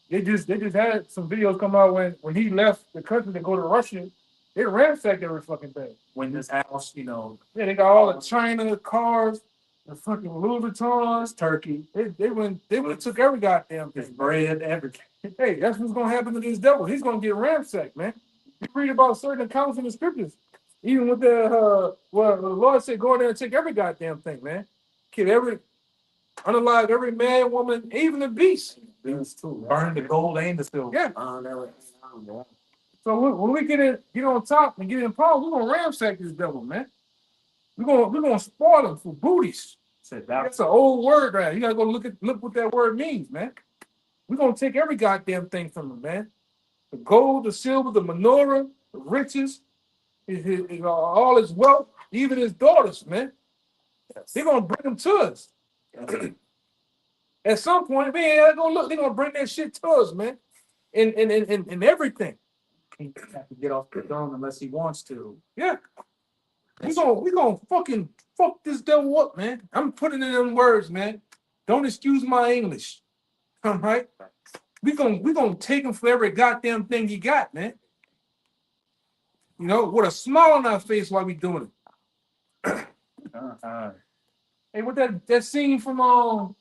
They just had some videos come out when he left the country to go to Russia. They ransacked every fucking thing. When this house, you know, Yeah, they got all the China cars, the fucking Louis Vuittons. turkey, They went and took every goddamn his thing. bread, everything. Hey, that's what's gonna happen to this devil. He's gonna get ransacked, man. You read about certain accounts in the scriptures. Even with the the Lord said, go in there and take every goddamn thing, man. Kill every, unalive every man, woman, even the beast. These two. Burn the gold and the silver. Yeah. That So when we get on top and get in power, we're gonna ransack this devil, man. We're gonna spoil him for booties. Said that. That's an old word, right? You gotta go look what that word means, man. We're gonna take every goddamn thing from him, man. The gold, the silver, the menorah, the riches, all his wealth, even his daughters, man. They're gonna bring them to us. At some point, man, go look, they're gonna bring that shit to us, man. In everything. He have to get off the throne unless he wants to. Yeah. We gonna fucking fuck this devil up, man. I'm putting it in them words, man. Don't excuse my English. All right? We gonna take him for every goddamn thing he got, man. You know, with a smile on our face while we doing it. Hey, what that scene from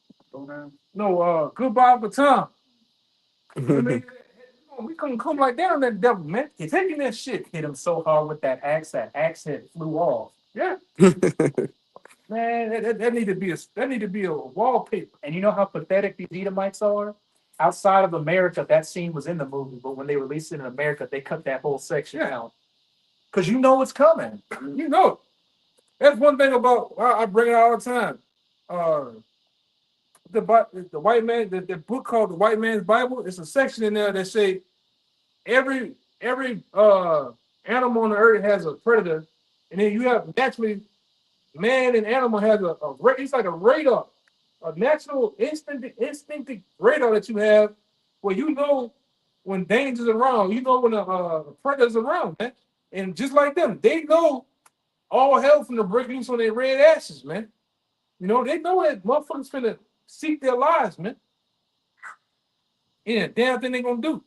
Goodbye Baton. We couldn't come like that on that devil, man. He's taking that shit. Hit him so hard with that axe head flew off. Yeah. Man, that need to be a wallpaper. And you know how pathetic these Edomites are? Outside of America, that scene was in the movie, but when they released it in America, they cut that whole section out. Because you know it's coming. You know. That's one thing about I bring it out all the time. The white man, the book called The White Man's Bible, it's a section in there that say every animal on the earth has a predator, and then you have naturally man and animal has it's like a radar, a natural instinctive radar that you have where you know when danger's around, you know when a predator's around, man. And just like them, they know all hell from the break loose on their red asses, man. You know, they know that motherfuckers finna seek their lives, man. Yeah, damn thing they gonna do.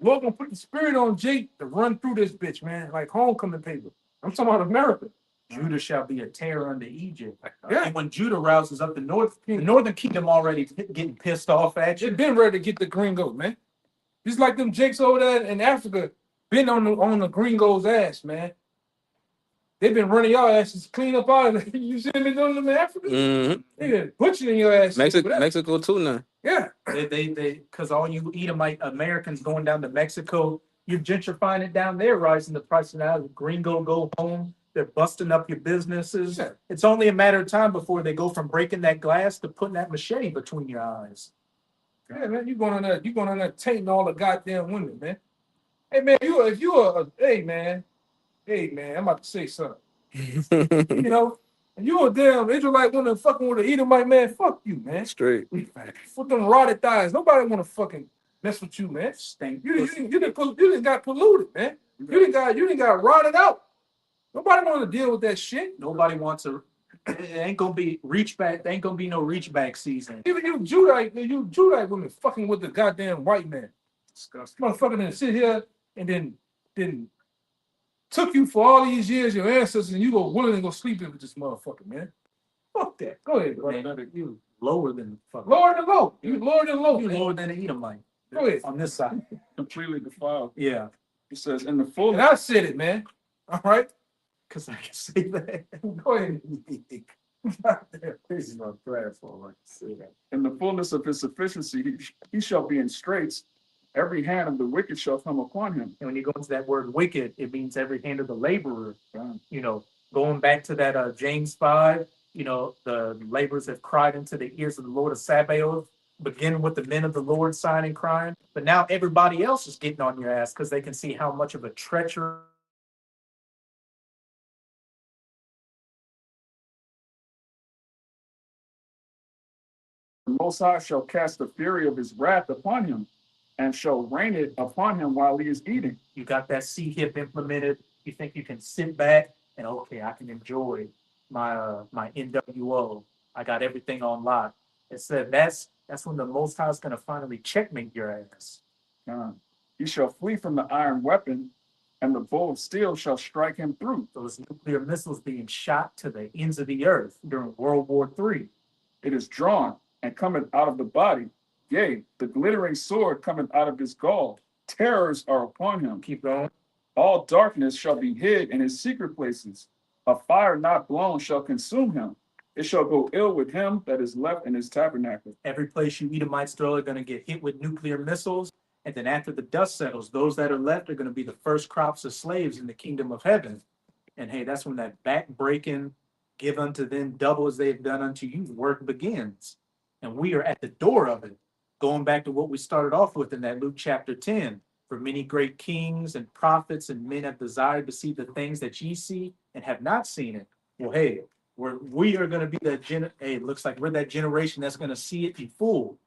Lord gonna put the spirit on Jake to run through this bitch, man, like homecoming paper. I'm talking about America. Judah shall be a terror unto Egypt. Yeah. And when Judah rouses up the northern kingdom already getting pissed off at you. They've been ready to get the gringos, man. Just like them Jakes over there in Africa been on the gringos' ass, man. They've been running y'all asses clean up out of it. You see them been doing them in Africa? Mm-hmm. They been butchering your ass. Mexico too now. Yeah. They because all you Edomite Americans going down to Mexico, you're gentrifying it down there, rising the price now. The gringo go home. They're busting up your businesses. Yeah. It's only a matter of time before they go from breaking that glass to putting that machete between your eyes. Yeah, man, you going on there tainting all the goddamn women, man. Hey man, hey man, I'm about to say something. You know, you a damn Israelite woman fucking with an Edomite man, fuck you, man. Straight. With them rotted thighs. Nobody wanna fucking mess with you, man. Stink. You didn't got polluted, man. You didn't got rotted out. Nobody want to deal with that shit. Nobody wants to. It ain't gonna be reach back. There ain't gonna be no reach back season. Even you Judite women fucking with the goddamn white man. Disgusting. Motherfucker didn't sit here and then took you for all these years, your ancestors, and you go willing to go sleep with this motherfucker, man. Fuck that. Go ahead, bro. Man, you lower than fucking. Lower than low. You lower than low. You man. lower than an Edomite. Go ahead. On this side. Completely defiled. Yeah. It says, in the And fullness, I said it, man. All right. Because I can say that. Go ahead. This is my prayer for like say that. in the fullness of his sufficiency, he shall be in straits. Every hand of the wicked shall come upon him. And when you go into that word wicked, it means every hand of the laborer. You know, going back to that James 5, you know, the laborers have cried into the ears of the Lord of Sabaoth, beginning with the men of the Lord sighing and crying. But now everybody else is getting on your ass because they can see how much of a treacherous The Most High shall cast the fury of his wrath upon him, and shall rain it upon him while he is eating. You got that C hip implemented. You think you can sit back and okay, I can enjoy my NWO. I got everything on lock. It said that's when the Most High is gonna finally checkmate your ass. He shall flee from the iron weapon, and the bow of steel shall strike him through. Those nuclear missiles being shot to the ends of the earth during World War III. It is drawn and cometh out of the body. Yea, the glittering sword cometh out of his gall. Terrors are upon him. Keep going. All darkness shall be hid in his secret places. A fire not blown shall consume him. It shall go ill with him that is left in his tabernacle. Every place you Edomites throw are gonna get hit with nuclear missiles. And then after the dust settles, those that are left are gonna be the first crops of slaves in the kingdom of heaven. And hey, that's when that back breaking, give unto them double as they have done unto you, work begins. And we are at the door of it. Going back to what we started off with in that Luke chapter 10. For many great kings and prophets and men have desired to see the things that ye see and have not seen it. Well, hey, we are going to be that hey, it looks like we're that generation that's going to see it in full.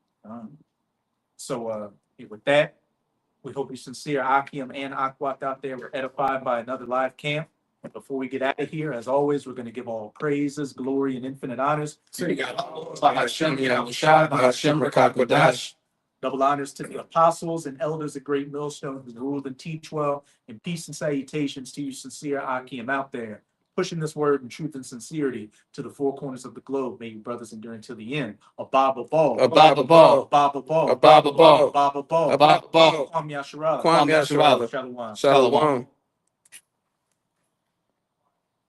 So with that, we hope you sincere Akim and Akwat out there were edified by another live camp. And before we get out of here, as always, we're going to give all praises, glory, and infinite honors. Double honors to the apostles and elders of Great Millstone who rule and teach well, and peace and salutations to you sincere Akim out there, pushing this word in truth and sincerity to the four corners of the globe. May you brothers endure until the end. A Baba Ball. A Baba Ball. A Baba Ball. A Baba Ball. A Baba Ball. A Baba Ball. Kwam Yasharala. Kwam Yasharala. Shalom. Shalom.